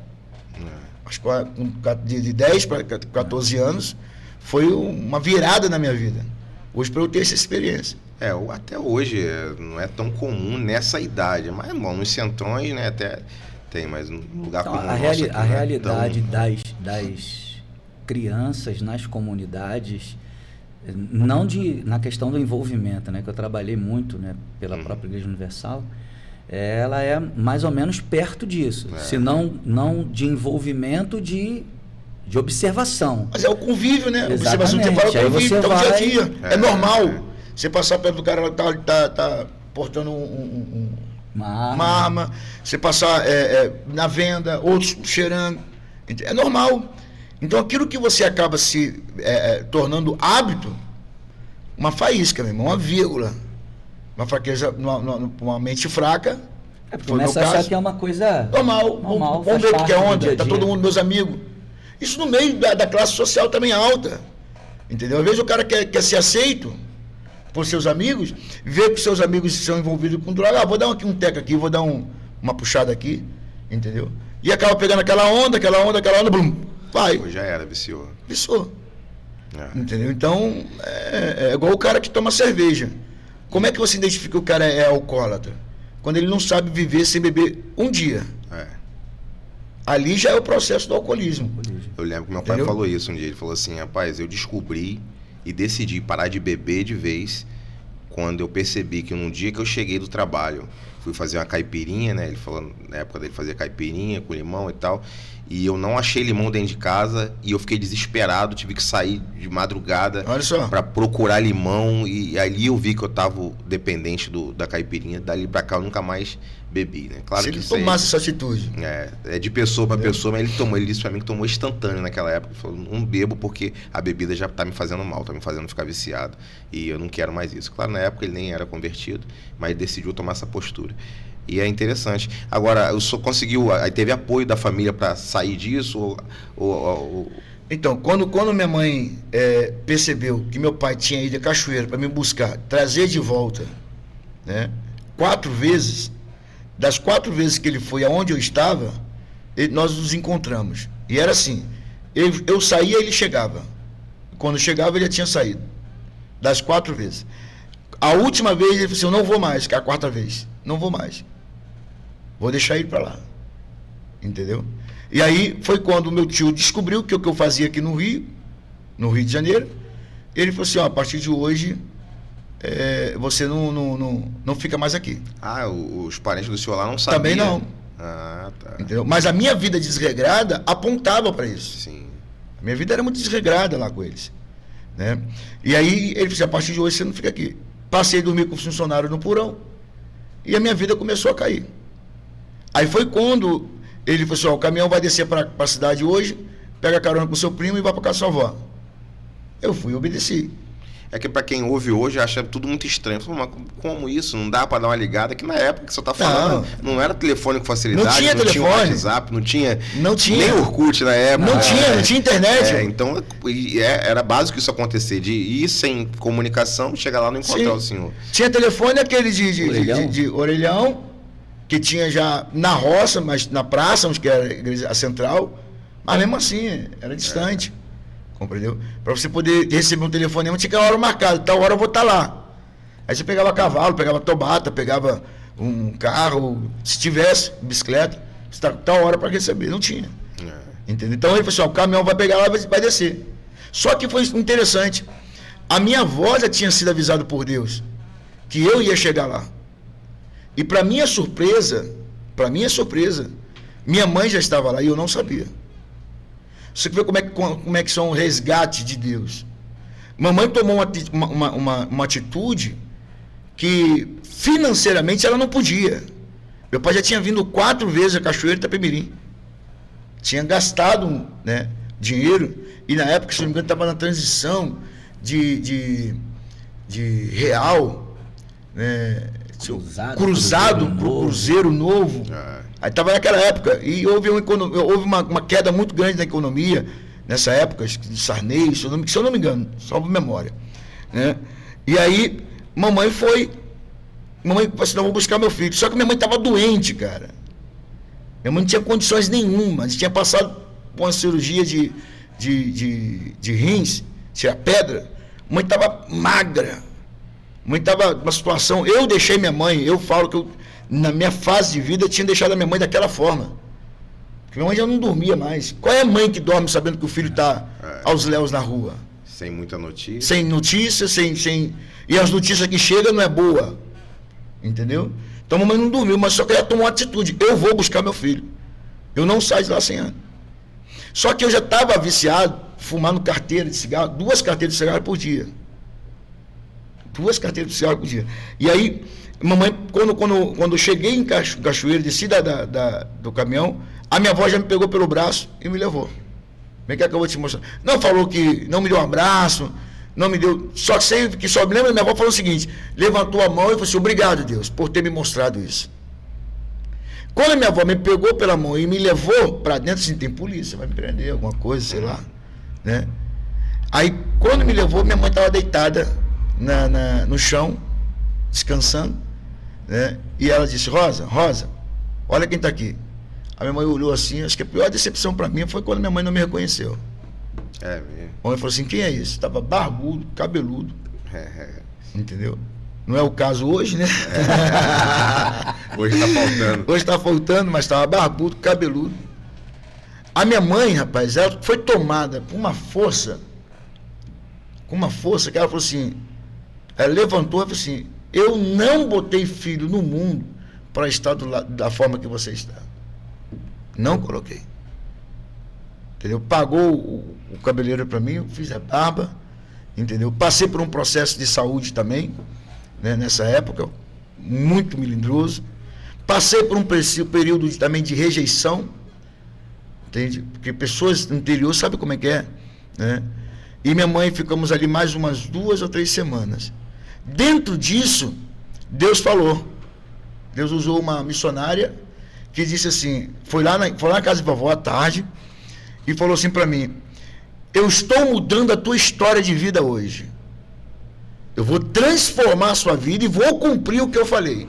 C: De 10 para 14 anos foi uma virada na minha vida. Hoje, para eu ter essa experiência.
A: Até hoje não é tão comum nessa idade, mas bom, nos centrões, né, até tem, mas num lugar
D: Então,
A: como
D: a
A: o nosso aqui,
D: realidade das crianças nas comunidades, não na questão do envolvimento, né, que eu trabalhei muito, né, pela própria Igreja Universal, ela é mais ou menos perto disso, se não de envolvimento, de observação.
C: Mas é o convívio, né?
D: Exatamente.
C: Observação, você fala o convívio, então dia a dia. É normal. Você passar perto do cara, tá portando uma arma. Você passar na venda, outros cheirando. É normal. Então aquilo que você acaba se tornando hábito, uma faísca, meu irmão, uma vírgula. Uma fraqueza, uma mente fraca.
D: Começa a achar que é uma coisa
C: normal. Vamos ver o que é onda. Tá todo mundo, meus amigos. Isso no meio da classe social também alta. Entendeu? Às vezes o cara quer ser aceito por seus amigos, vê que seus amigos são envolvidos com droga. Vou dar um teco aqui, vou dar uma puxada aqui. Entendeu? E acaba pegando aquela onda, blum, vai.
A: Pô, já era, viciou.
C: Entendeu? Então, é igual o cara que toma cerveja. Como é que você identifica que o cara é alcoólatra? Quando ele não sabe viver sem beber um dia. Ali já é o processo do alcoolismo.
A: Eu lembro que meu pai falou isso um dia. Ele falou assim: rapaz, eu descobri e decidi parar de beber de vez quando eu percebi que num dia que eu cheguei do trabalho, fui fazer uma caipirinha, né? Ele falou, na época dele fazia caipirinha com limão e tal, e eu não achei limão dentro de casa e eu fiquei desesperado, tive que sair de madrugada para procurar limão, e ali eu vi que eu tava dependente da caipirinha. Dali pra cá eu nunca mais bebi, né? Claro. Se
C: que ele tomasse essa atitude.
A: É de pessoa para pessoa, mas ele disse pra mim que tomou instantâneo naquela época. Ele falou: não bebo porque a bebida já tá me fazendo mal, tá me fazendo ficar viciado e eu não quero mais isso. Claro, na época ele nem era convertido, mas decidiu tomar essa postura. E é interessante. Agora, o senhor conseguiu, aí teve apoio da família para sair disso?
C: Então, quando minha mãe percebeu que meu pai tinha ido a Cachoeira para me buscar, trazer de volta, né, 4 vezes, das 4 vezes que ele foi aonde eu estava, nós nos encontramos. E era assim, eu saía, ele chegava. Quando chegava, ele já tinha saído. Das 4 vezes. A última vez, ele falou assim: eu não vou mais, que é a 4ª vez. Não vou mais. Vou deixar ele para lá. Entendeu? E aí foi quando o meu tio descobriu que o que eu fazia aqui no Rio de Janeiro. Ele falou assim: ó, a partir de hoje você não fica mais aqui.
A: Os parentes do senhor lá não sabiam?
C: Também não.
A: Tá.
C: Entendeu? Mas a minha vida desregrada apontava para isso.
A: Sim.
C: A minha vida era muito desregrada lá com eles, né? E aí ele falou assim: a partir de hoje você não fica aqui. Passei a dormir com funcionário no porão e a minha vida começou a cair. Aí foi quando ele falou assim: ó, o caminhão vai descer para a cidade hoje, pega carona com seu primo e vai para casa da sua avó. Eu fui e obedeci.
A: É que para quem ouve hoje acha tudo muito estranho. Mas como isso? Não dá para dar uma ligada? Que na época que você tá falando, não era telefone com facilidade,
C: não tinha telefone,
A: WhatsApp, não tinha nem Orkut na época.
C: Não tinha internet.
A: Então era básico isso acontecer, de ir sem comunicação, chegar lá e não encontrar o senhor.
C: Tinha telefone aquele de orelhão, que tinha já na roça, mas na praça, onde que era a central, mas mesmo assim, era distante. Compreendeu? Para você poder receber um telefonema, tinha que ter uma hora marcada, tal hora eu vou estar lá. Aí você pegava cavalo, pegava tobata, pegava um carro, se tivesse, bicicleta, tal hora para receber. Não tinha. Entendeu? Então ele falou assim: ó, o caminhão vai pegar lá e vai descer. Só que foi interessante. A minha avó já tinha sido avisada por Deus que eu ia chegar lá. E para minha surpresa, minha mãe já estava lá e eu não sabia. Você vê como é que são o resgate de Deus. Mamãe tomou uma atitude que financeiramente ela não podia. Meu pai já tinha vindo 4 vezes a Cachoeira e Itapemirim. Tinha gastado, né, dinheiro, e na época, se não me engano, estava na transição de real, né, cruzado para o Cruzeiro Novo. Aí estava naquela época, e houve uma queda muito grande na economia, nessa época, de Sarney, se eu não me engano, salvo memória. Né? E aí, mamãe falou assim: não, vou buscar meu filho. Só que minha mãe estava doente, cara. Minha mãe não tinha condições nenhuma, a gente tinha passado por uma cirurgia de rins, tirar pedra. A mãe estava magra. Mãe estava numa situação, eu deixei minha mãe, eu falo que na minha fase de vida, eu tinha deixado a minha mãe daquela forma. Porque minha mãe já não dormia mais. Qual é a mãe que dorme sabendo que o filho está aos léus na rua?
A: Sem muita notícia.
C: Sem notícia, e as notícias que chegam não é boa. Entendeu? Então a mamãe não dormiu, mas só que ela tomou uma atitude. Eu vou buscar meu filho. Eu não saio de lá sem ano. Só que eu já estava viciado, fumando carteira de cigarro, 2 carteiras de cigarro por dia. 2 carteiras de cigarro por dia. E aí, mamãe, quando eu cheguei em Cachoeira, desci do caminhão, a minha avó já me pegou pelo braço e me levou. Vem cá que eu vou te mostrar. Não falou que não me deu um abraço, não me deu. Só me lembro, minha avó falou o seguinte: levantou a mão e falou assim: obrigado, Deus, por ter me mostrado isso. Quando a minha avó me pegou pela mão e me levou para dentro, assim, tem polícia, vai me prender, alguma coisa, sei lá, né? Aí, quando me levou, minha mãe estava deitada no chão, descansando, né? E ela disse: Rosa, olha quem está aqui. A minha mãe olhou assim, acho que a pior decepção para mim foi quando minha mãe não me reconheceu.
A: É mesmo.
C: A mãe falou assim: quem é esse? Estava barbudo, cabeludo. Entendeu? Não é o caso hoje, né?
A: Hoje está faltando.
C: Hoje está faltando, mas estava barbudo, cabeludo. A minha mãe, rapaz, ela foi tomada por uma força que ela falou assim, ela levantou e falou assim: eu não botei filho no mundo para estar da forma que você está. Não coloquei. Entendeu? Pagou o cabeleireiro para mim, eu fiz a barba, entendeu? Passei por um processo de saúde também, né, nessa época, muito melindroso. Passei por um período também de rejeição, entende? Porque pessoas do interior sabem como é que é, né? E minha mãe, ficamos ali mais umas 2 ou 3 semanas. Dentro disso, Deus falou. Deus usou uma missionária que disse assim, foi lá na casa de vovó à tarde e falou assim para mim: eu estou mudando a tua história de vida hoje. Eu vou transformar a sua vida e vou cumprir o que eu falei.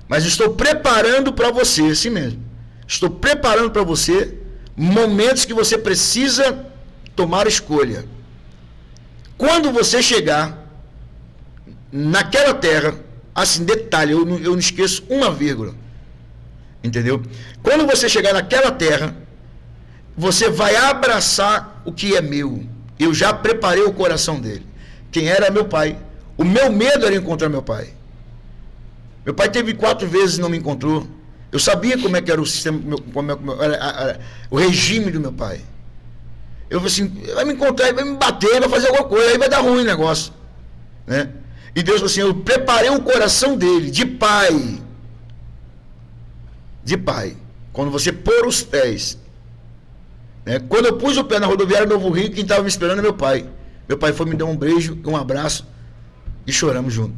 C: Mas estou preparando para você, assim mesmo. Estou preparando para você momentos que você precisa tomar escolha. Quando você chegar naquela terra, assim, detalhe, eu não esqueço uma vírgula. Entendeu? Quando você chegar naquela terra, você vai abraçar o que é meu. Eu já preparei o coração dele. Quem era meu pai. O meu medo era encontrar meu pai. Meu pai teve 4 vezes e não me encontrou. Eu sabia como é que era o sistema, o regime do meu pai. Eu falei assim: vai me encontrar, vai me bater, vai fazer alguma coisa, aí vai dar ruim o negócio, né? E Deus falou assim: eu preparei o coração dele, de pai. Quando você pôr os pés, né? Quando eu pus o pé na rodoviária do Novo Rio, quem estava me esperando é meu pai. Meu pai foi me dar um beijo, um abraço e choramos juntos.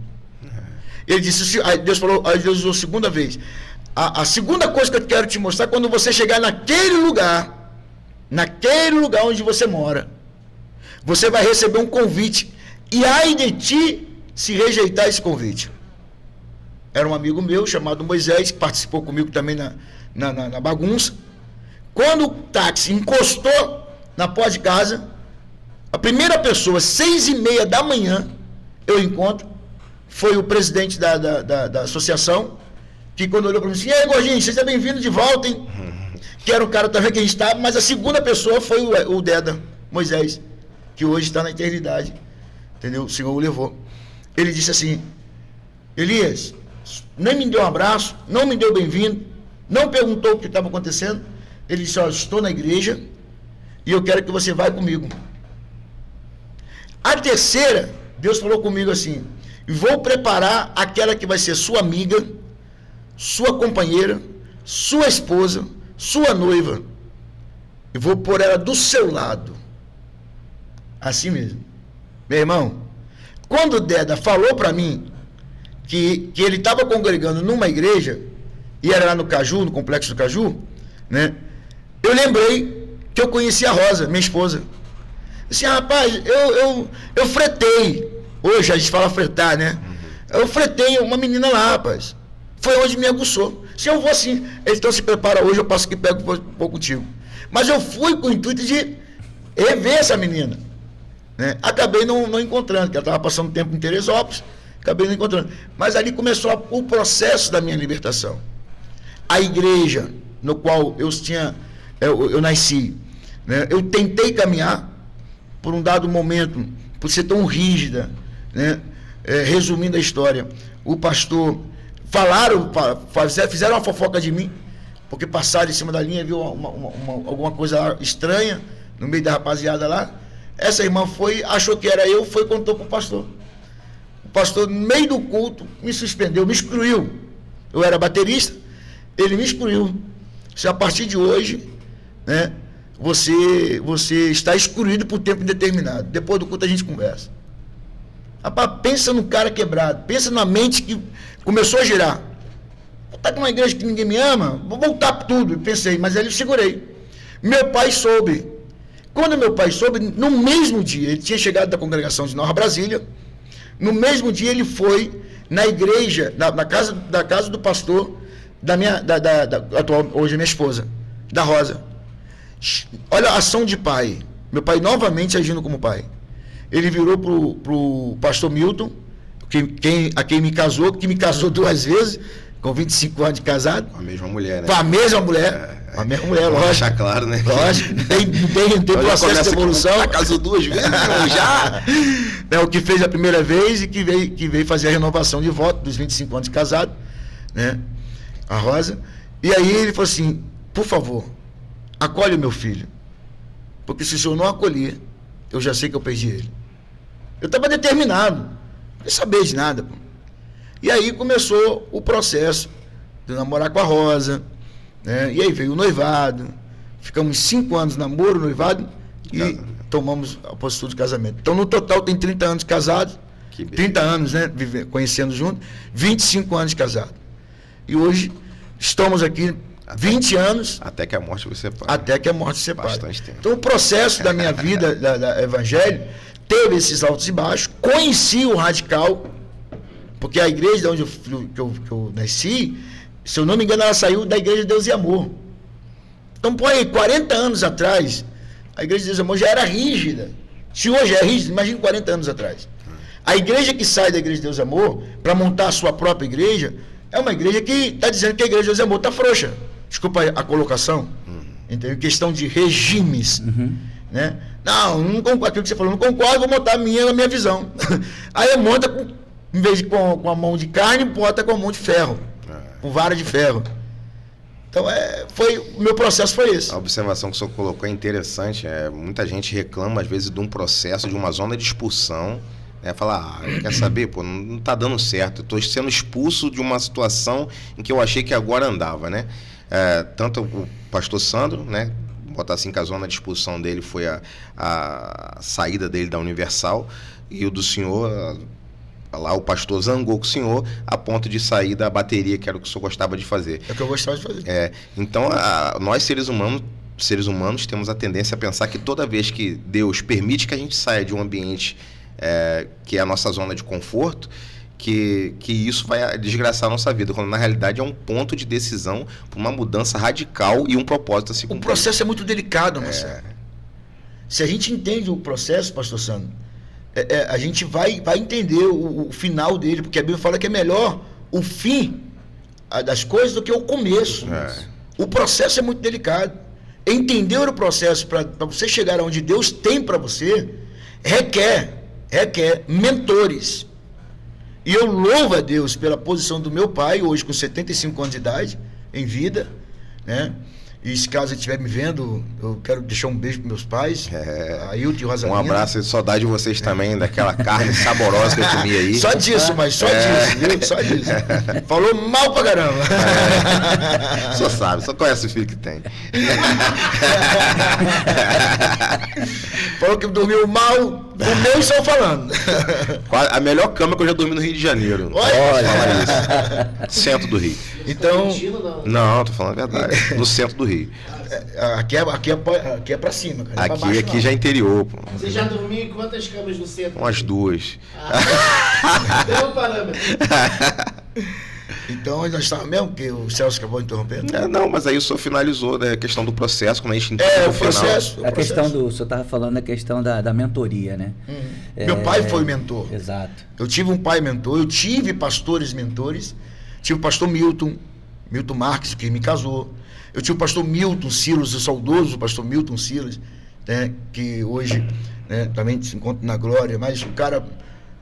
C: Ele disse, aí Deus falou, aí Deus usou a segunda vez. A segunda coisa que eu quero te mostrar, quando você chegar naquele lugar onde você mora, você vai receber um convite. E ai de ti se rejeitar esse convite. Era um amigo meu chamado Moisés, que participou comigo também na bagunça. Quando o táxi encostou na porta de casa, a primeira pessoa, 6h30 da manhã, eu encontro, foi o presidente da associação, que quando olhou para mim disse: e aí, gordinho, seja bem-vindo de volta, hein? Que era o cara também que a gente estava, mas a segunda pessoa foi o Deda, Moisés, que hoje está na eternidade. Entendeu? O Senhor o levou. Ele disse assim: Elias, nem me deu um abraço, não me deu bem-vindo, não perguntou o que estava acontecendo. Ele disse: ó, estou na igreja e eu quero que você vá comigo. A terceira, Deus falou comigo assim: vou preparar aquela que vai ser sua amiga, sua companheira, sua esposa, sua noiva. E vou pôr ela do seu lado. Assim mesmo. Meu irmão, quando o Deda falou para mim que ele estava congregando numa igreja, e era lá no Caju, no Complexo do Caju, né? Eu lembrei que eu conhecia a Rosa, minha esposa. Assim, rapaz, eu fretei. Hoje a gente fala fretar, né? Eu fretei uma menina lá, rapaz. Foi onde me aguçou. Se eu vou assim, então se prepara hoje, eu passo aqui e pego um pouco contigo. Mas eu fui com o intuito de rever essa menina, né? Acabei não encontrando, porque ela estava passando tempo em Teresópolis, Acabei não encontrando. Mas ali começou o processo da minha libertação. A igreja no qual eu nasci, né? Eu tentei caminhar por um dado momento, por ser tão rígida, né? Resumindo a história, o pastor fizeram uma fofoca de mim, porque passaram em cima da linha, viu alguma coisa estranha no meio da rapaziada lá. Essa irmã achou que era eu, contou pro pastor. O pastor, no meio do culto, me suspendeu, me excluiu. Eu era baterista, ele me excluiu. Se a partir de hoje, né, você está excluído por tempo indeterminado. Depois do culto a gente conversa. Rapaz, pensa no cara quebrado, pensa na mente que começou a girar. Vou estar numa igreja que ninguém me ama, vou voltar para tudo. Pensei, mas aí eu segurei. Meu pai soube. Quando meu pai soube, no mesmo dia, ele tinha chegado da congregação de Nova Brasília, no mesmo dia ele foi na igreja, na casa do pastor, da atual, hoje a minha esposa, da Rosa. Olha a ação de pai. Meu pai novamente agindo como pai. Ele virou pro pastor Milton, a quem me casou, que me casou 2 vezes, com 25 anos de casado.
A: Com a mesma mulher, né?
C: Com a mesma mulher. A mesma mulher, lógico.
A: Deixar claro, né?
C: Lógico. Tem processo de evolução.
A: Casou 2 vezes, já.
C: É o que fez a primeira vez e que veio fazer a renovação de voto dos 25 anos de casado, né? A Rosa. E aí ele falou assim, por favor, acolhe o meu filho. Porque se o senhor não acolher, eu já sei que eu perdi ele. Eu estava determinado. Não queria saber de nada. Pô. E aí começou o processo de namorar com a Rosa, né? E aí veio o noivado. Ficamos 5 anos namoro, noivado, e tomamos a postura de casamento. Então, no total, tem 30 anos de casado. 30 anos, né? Conhecendo junto. 25 anos de casado. E hoje estamos aqui 20 anos.
A: Até que a morte você separe.
C: Até que a morte separe.
A: Bastante tempo.
C: Então, o processo da minha vida, da Evangelho, teve esses altos e baixos. Conheci o radical, porque a igreja onde eu nasci, se eu não me engano, ela saiu da Igreja de Deus e Amor. Então, por aí, 40 anos atrás, a Igreja de Deus e Amor já era rígida. Se hoje é rígida, imagine 40 anos atrás. A igreja que sai da Igreja de Deus e Amor para montar a sua própria igreja é uma igreja que está dizendo que a Igreja de Deus e Amor está frouxa. Desculpa a colocação. Entendeu? Questão de regimes. Né? Não concordo. Aquilo que você falou, não concordo, vou montar a minha visão. Aí monta, em vez de com a mão de carne, bota com a mão de ferro. Com vara de ferro. Então, o meu processo foi esse.
A: A observação que o senhor colocou é interessante. Muita gente reclama, às vezes, de um processo, de uma zona de expulsão. Falar, quer saber, pô, não tá dando certo. Estou sendo expulso de uma situação em que eu achei que agora andava, né? Tanto o pastor Sandro, né? Botar assim que a zona de expulsão dele foi a saída dele da Universal, e o do senhor, lá o pastor zangou com o senhor a ponto de sair da bateria, que era o que o senhor gostava de fazer.
C: É o que eu gostava de fazer.
A: Então, nós seres humanos temos a tendência a pensar que toda vez que Deus permite que a gente saia de um ambiente que é a nossa zona de conforto, que isso vai desgraçar a nossa vida, quando na realidade é um ponto de decisão para uma mudança radical e um propósito a se cumprir.
C: O processo é muito delicado, Marcelo. Se a gente entende o processo, pastor Sandro, a gente vai entender o final dele, porque a Bíblia fala que é melhor o fim das coisas do que o começo. O processo é muito delicado. Entender o processo para você chegar onde Deus tem para você requer mentores. E eu louvo a Deus pela posição do meu pai, hoje com 75 anos de idade, em vida, né? E se caso ele estiver me vendo, eu quero deixar um beijo para meus pais, Ailton e Rosalina.
A: Um abraço e saudade de vocês também, daquela carne saborosa que eu comi aí.
C: Só disso, mas só disso, viu? Só disso. Falou mal pra caramba.
A: Só sabe, só conhece o filho que tem.
C: Falou que dormiu mal, comeu e só falando.
A: A melhor cama que eu já dormi no Rio de Janeiro.
C: Olha
A: falar isso. Centro do Rio.
C: Então,
A: não, tô falando a verdade. No centro do Rio.
C: Aqui é pra cima, cara.
A: Aqui já é interior, pô.
B: Você já dormiu em quantas camas no centro?
A: Umas 2.
B: Deu um parâmetro.
C: Então, nós estávamos mesmo, que o Celso acabou interrompendo.
A: Não, mas aí o senhor finalizou, né, a questão do processo, como a gente
C: É, o
A: no final.
C: processo.
D: A questão do... O senhor estava falando a questão da mentoria, né?
C: Meu pai foi mentor.
D: Exato.
C: Eu tive um pai mentor, eu tive pastores mentores. Tive o pastor Milton Marques, que me casou. Eu tive o pastor Milton Silas, o saudoso pastor Milton Silas, né, que hoje, né, também se encontra na glória, mas o cara,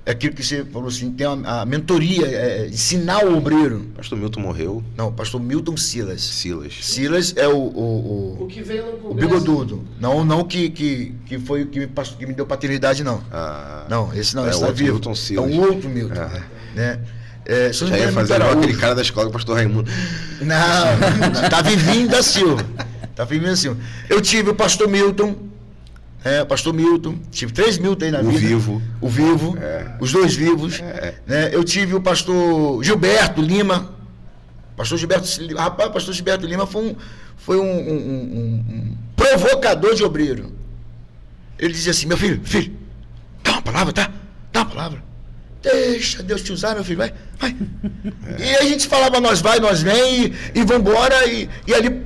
C: é aquilo que você falou assim, tem a mentoria, ensinar o obreiro.
A: Pastor Milton morreu.
C: Não, pastor Milton Silas.
A: Silas
C: é
B: O que veio no
C: o
B: Congresso.
C: bigodudo. Não que foi o que me deu paternidade, não. Não, esse não, esse tá
A: outro
C: vivo.
A: Milton Silas.
C: É um outro Milton. Né?
A: Já ia fazer igual aquele cara da escola, o pastor Raimundo.
C: Não, tá vivinho da Silva. Eu tive o pastor Milton, tive 3 Milton aí na vida. O vivo, os 2 vivos. Né? Eu tive o pastor Gilberto Lima. Pastor Gilberto Lima foi um provocador de obreiro. Ele dizia assim, meu filho, dá uma palavra, tá? Dá uma palavra. Deixa Deus te usar, meu filho, vai. E a gente falava, nós vem e vambora, e ali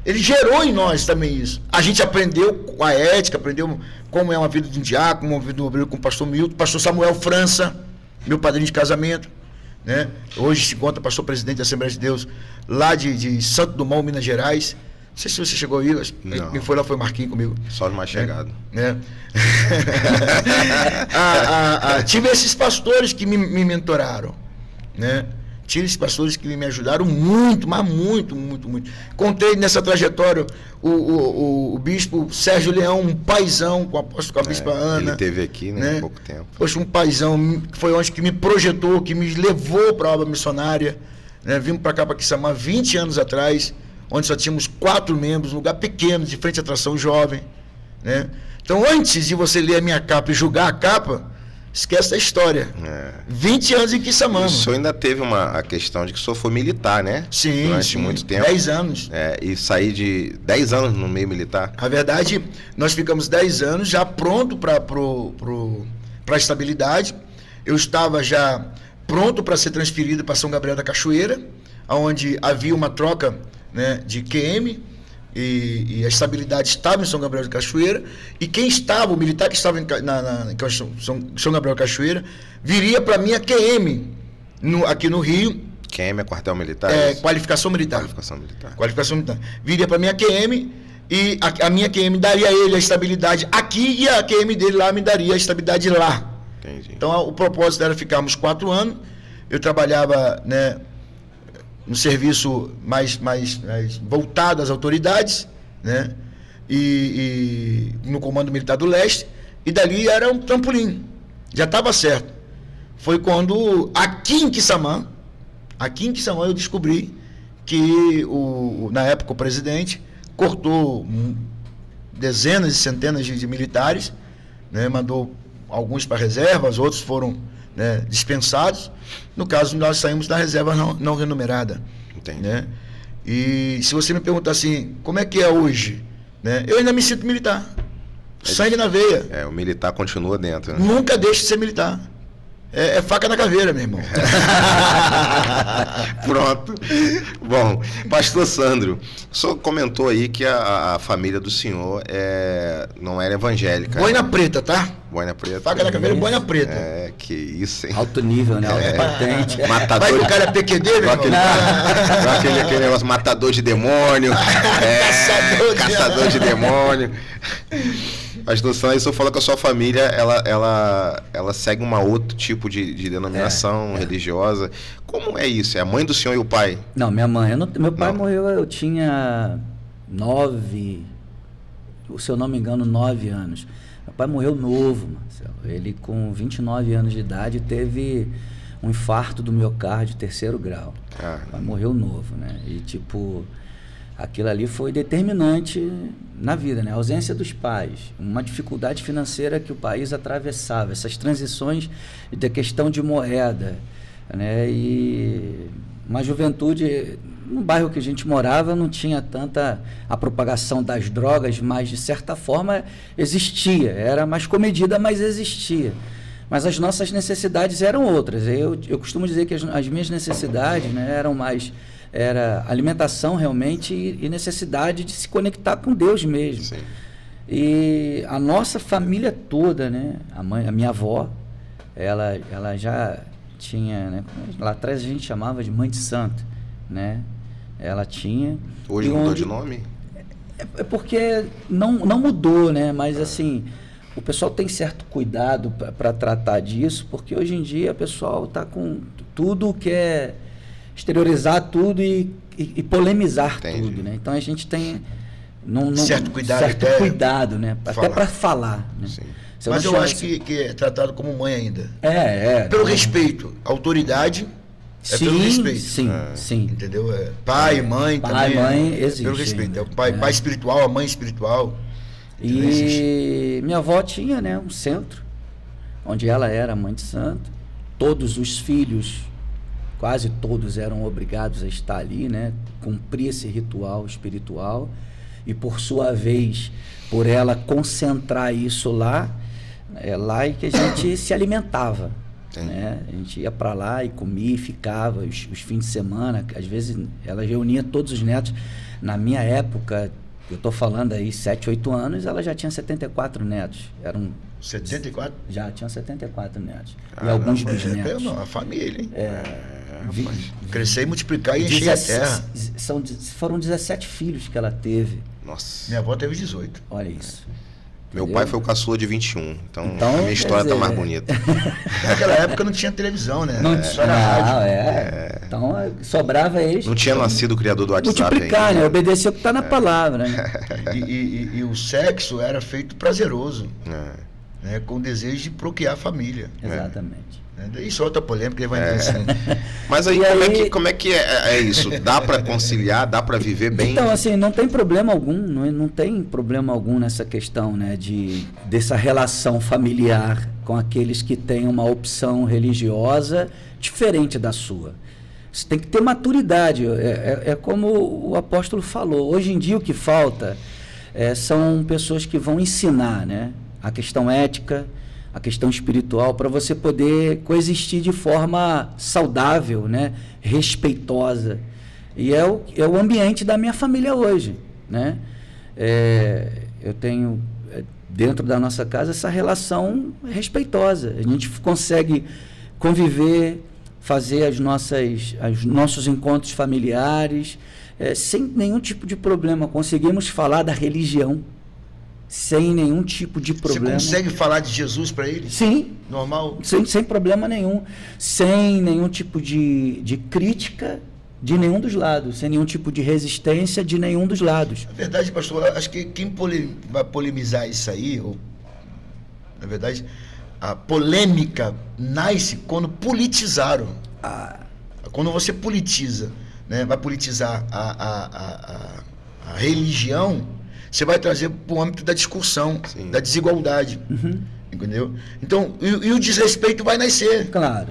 C: ele gerou em nós também isso. A gente aprendeu com a ética, aprendeu como é uma vida de um diácono, uma vida de um obreiro com o pastor Milton, pastor Samuel França, meu padrinho de casamento, né? Hoje se encontra pastor presidente da Assembleia de Deus, lá de Santo Dumont, Minas Gerais. Não sei se você chegou aí, quem foi lá foi Marquinhos comigo.
A: Só os mais chegados.
C: Né? Tive esses pastores que me mentoraram, né? Tive esses pastores que me ajudaram muito, mas muito. Contei nessa trajetória o bispo Sérgio Leão, um paizão com a bispa Ana.
A: Ele esteve aqui, né? Há pouco tempo.
C: Poxa, um paizão, que foi onde que me projetou, que me levou para a obra missionária, né? Vimos para cá, para Quissamã, 20 anos atrás, onde só tínhamos 4 membros, um lugar pequeno, de frente à atração jovem, né? Então, antes de você ler a minha capa e julgar a capa, esquece da história. 20 anos em Quissamã.
A: O senhor ainda teve a questão de que o senhor foi militar, né?
C: Sim.
A: Durante muito tempo.
C: 10 anos.
A: E sair de 10 anos no meio militar.
C: Na verdade, nós ficamos 10 anos já pronto para a estabilidade. Eu estava já pronto para ser transferido para São Gabriel da Cachoeira, onde havia uma troca, né, de QM, e a estabilidade estava em São Gabriel da Cachoeira, e quem estava, o militar que estava em São Gabriel da Cachoeira, viria para a minha QM, aqui no Rio.
A: QM é quartel militar?
C: Qualificação militar. Viria para a minha QM, e a minha QM daria a ele a estabilidade aqui, e a QM dele lá me daria a estabilidade lá.
A: Entendi.
C: Então o propósito era ficarmos 4 anos. Eu trabalhava, né, no serviço mais voltado às autoridades, né? E no Comando Militar do Leste, e dali era um trampolim, já estava certo. Foi quando, aqui em Quissamã eu descobri que, na época, o presidente cortou dezenas e centenas de militares, né? Mandou alguns para reservas, outros foram, né, dispensados. No caso, nós saímos da reserva não renumerada.
A: Entendi.
C: Né? E se você me perguntar assim, como é que é hoje? Né? Eu ainda me sinto militar. Sangue na veia.
A: O militar continua dentro, né?
C: Nunca deixe de ser militar. É faca na caveira, meu irmão.
A: Pronto. Bom, pastor Sandro, o senhor comentou aí que a família do senhor não era evangélica.
C: Boina preta, tá?
A: Boina preta.
C: Faca na caveira e boina preta.
A: Que isso, hein?
D: Alto nível, né? Alto patente.
A: Matador.
C: Vai que o cara é PQD, meu irmão.
A: Aquele negócio, matador de demônio. Caçador de demônio. Pastor Sandro, o senhor falou que a sua família ela segue um outro tipo de denominação religiosa. Como é isso? É a mãe do senhor e o pai?
D: Não, minha mãe. Meu pai morreu, eu tinha 9, se eu não me engano, 9 anos. Meu pai morreu novo, Marcelo. Ele, com 29 anos de idade, teve um infarto do miocárdio 3º grau. Meu pai morreu novo, né? E, aquilo ali foi determinante na vida, né? A ausência dos pais, uma dificuldade financeira que o país atravessava, essas transições da questão de moeda, né? E uma juventude, no bairro que a gente morava, não tinha tanta a propagação das drogas, mas de certa forma existia, era mais comedida, mas existia. Mas as nossas necessidades eram outras. Eu costumo dizer que as minhas necessidades, né, eram mais... Era alimentação realmente e necessidade de se conectar com Deus mesmo.
A: Sim.
D: E a nossa família toda, né? A minha avó, ela já tinha, né? Lá atrás a gente chamava de Mãe de Santo, né? Ela tinha...
A: Hoje mudou de nome?
D: É porque não mudou, né? Mas assim, o pessoal tem certo cuidado para tratar disso, porque hoje em dia o pessoal está com tudo, quer exteriorizar tudo e polemizar tudo, né? Então a gente tem
C: certo cuidado,
D: né? Até para falar, né?
A: Sim.
C: Mas eu acho que é tratado como mãe ainda. Pelo respeito, autoridade pelo respeito.
D: Sim.
C: Entendeu? Pai, mãe também.
D: Pai, mãe existe.
C: Pelo respeito. É o pai espiritual, a mãe espiritual.
D: E minha avó tinha, né, um centro onde ela era mãe de santo. Todos os filhos, quase todos, eram obrigados a estar ali, né, cumprir esse ritual espiritual. E por sua vez, por ela concentrar isso lá, é lá que a gente se alimentava. Né? A gente ia para lá e comia e ficava os fins de semana. Às vezes ela reunia todos os netos. Na minha época, eu estou falando aí 7, 8 anos, ela já tinha 74 netos. Eram
C: 74?
D: Já tinham 74 netos. E alguns bisnetos.
C: A família, hein? Crescer e multiplicar e encher a terra.
D: Foram 17 filhos que ela teve.
A: Nossa.
C: Minha avó teve 18.
D: Olha isso.
A: Meu pai foi o caçula de 21, então a minha história tá mais bonita.
C: Naquela época não tinha televisão, né?
D: Só era rádio. Então sobrava eles.
A: Não tinha nascido o criador do WhatsApp
D: multiplicar,
A: ainda.
D: Né? Obedecer o que está na palavra. Né?
C: E o sexo era feito prazeroso, né? Com o desejo de procriar a família.
D: Exatamente.
C: Isso é outra polêmica, ele vai dizer assim.
A: Mas aí, como é que é isso? Dá para conciliar, dá para viver bem?
D: Então, assim, não tem problema algum, não tem problema algum nessa questão, né, dessa relação familiar com aqueles que têm uma opção religiosa diferente da sua. Você tem que ter maturidade, é como o apóstolo falou, hoje em dia o que falta são pessoas que vão ensinar, né, a questão ética, a questão espiritual, para você poder coexistir de forma saudável, né? Respeitosa. E é o ambiente da minha família hoje, né? Eu tenho dentro da nossa casa essa relação respeitosa. A gente consegue conviver, fazer os nossos encontros familiares sem nenhum tipo de problema. Conseguimos falar da religião sem nenhum tipo de problema.
C: Você consegue falar de Jesus para eles?
D: Sim.
C: Normal?
D: Sem problema nenhum. Sem nenhum tipo de crítica de nenhum dos lados. Sem nenhum tipo de resistência de nenhum dos lados.
C: Na verdade, pastor, acho que quem vai polemizar isso aí, na verdade, a polêmica nasce quando politizaram. Quando você politiza, né, vai politizar a religião, você vai trazer para o âmbito da discussão, da desigualdade. Entendeu? Então, e o desrespeito vai nascer.
D: Claro.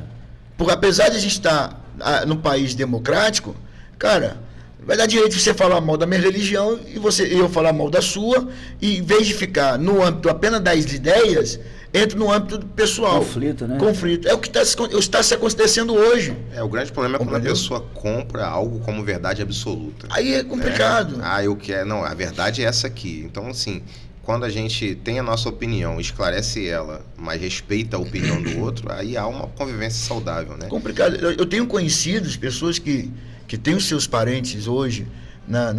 C: Porque apesar de a gente estar no país democrático, cara, vai dar direito de você falar mal da minha religião e eu falar mal da sua, e em vez de ficar no âmbito apenas das ideias, entra no âmbito pessoal.
D: Conflito, né?
C: Conflito. É o que está se acontecendo hoje.
A: O grande problema é quando a pessoa compra algo como verdade absoluta.
C: Aí é complicado.
A: Eu quero. Não, a verdade é essa aqui. Então, assim, quando a gente tem a nossa opinião, esclarece ela, mas respeita a opinião do outro, aí há uma convivência saudável, né?
C: Complicado. Eu tenho conhecidos, pessoas que têm os seus parentes hoje na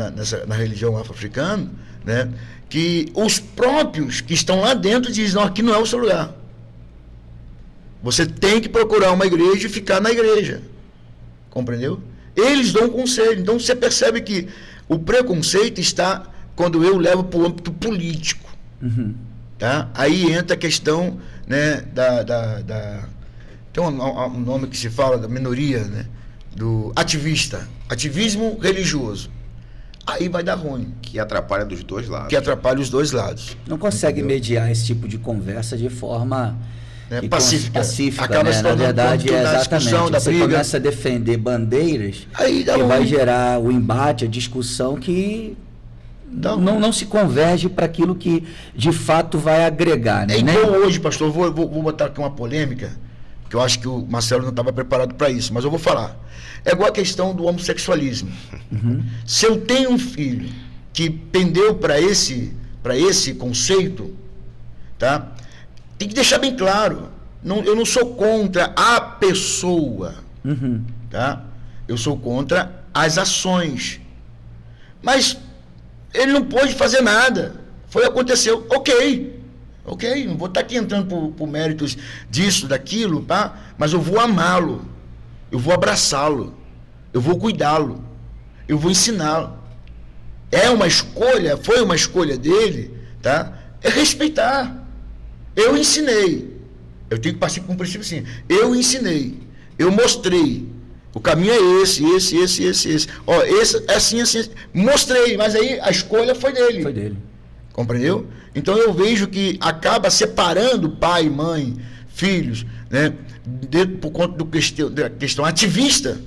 C: religião afro-africana, né? Que os próprios que estão lá dentro dizem, não, aqui não é o seu lugar. Você tem que procurar uma igreja e ficar na igreja. Compreendeu? Eles dão um conselho. Então você percebe que o preconceito está quando eu levo para o âmbito político. Tá? Aí entra a questão, né, tem um nome que se fala da minoria, né, do ativismo religioso. Aí vai dar ruim.
A: Que atrapalha dos dois lados.
C: Que atrapalha os dois lados.
D: Não consegue mediar esse tipo de conversa de forma
C: pacífica.
D: Acaba se tornando, na verdade, exatamente. Você começa a defender bandeiras que vai gerar o embate, a discussão que não se converge para aquilo que de fato vai agregar. Né?
C: Então hoje, pastor, vou botar aqui uma polêmica, que eu acho que o Marcelo não estava preparado para isso, mas eu vou falar. É igual a questão do homossexualismo. Se eu tenho um filho que pendeu para esse conceito, tá? Tem que deixar bem claro, eu não sou contra a pessoa, tá? Eu sou contra as ações. Mas ele não pôde fazer nada. Aconteceu, ok, não vou estar aqui entrando por méritos disso, daquilo, tá? Mas eu vou amá-lo, eu vou abraçá-lo, eu vou cuidá-lo, eu vou ensiná-lo. É uma escolha, foi uma escolha dele, tá? É respeitar. Eu ensinei. Eu tenho que partir com um princípio assim. Eu ensinei, eu mostrei. O caminho é esse. Ó, esse é assim. Mostrei, mas aí a escolha foi dele.
D: Foi dele.
C: Compreendeu? Então eu vejo que acaba separando pai, mãe, filhos, né? Por conta da questão ativista,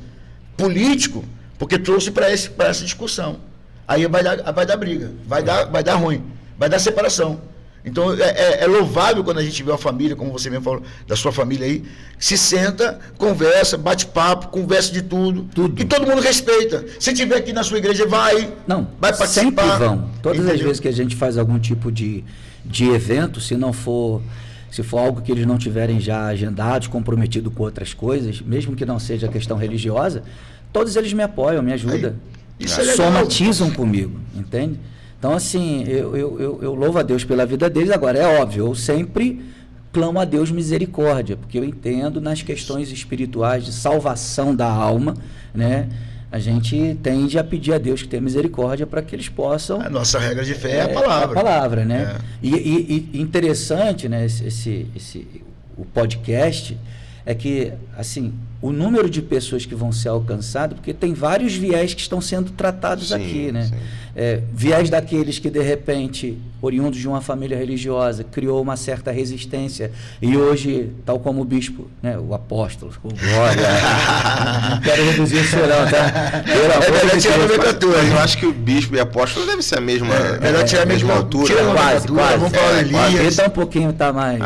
C: político, porque trouxe para essa discussão. Aí vai dar briga, vai dar ruim, vai dar separação. Então é louvável quando a gente vê uma família, como você mesmo falou, da sua família aí, se senta, conversa, bate papo, conversa de tudo. E todo mundo respeita. Se tiver aqui na sua igreja, vai participar.
D: Sempre vão. Todas as vezes que a gente faz algum tipo de evento, se for algo que eles não tiverem já agendados, comprometido com outras coisas, mesmo que não seja questão religiosa, todos eles me apoiam, me ajudam. Somatizam comigo, entende? Então, assim, eu louvo a Deus pela vida deles. Agora, é óbvio, eu sempre clamo a Deus misericórdia, porque eu entendo nas questões espirituais de salvação da alma, né? A gente tende a pedir a Deus que tenha misericórdia para que eles possam...
C: A nossa regra de fé é a palavra.
D: A palavra, né? E interessante, né, o podcast é que, assim, o número de pessoas que vão ser alcançadas, porque tem vários viés que estão sendo tratados aqui, né? Viés daqueles que, de repente, oriundos de uma família religiosa, criou uma certa resistência e hoje, tal como o bispo, né, o apóstolo, glória, não quero reduzir o chorão, tá?
A: Eu acho que o bispo e o apóstolo deve ser a mesma,
C: melhor tirar a mesma altura.
D: Quase.
C: Vamos falar Elias.
D: Ele tá um pouquinho, tá mais...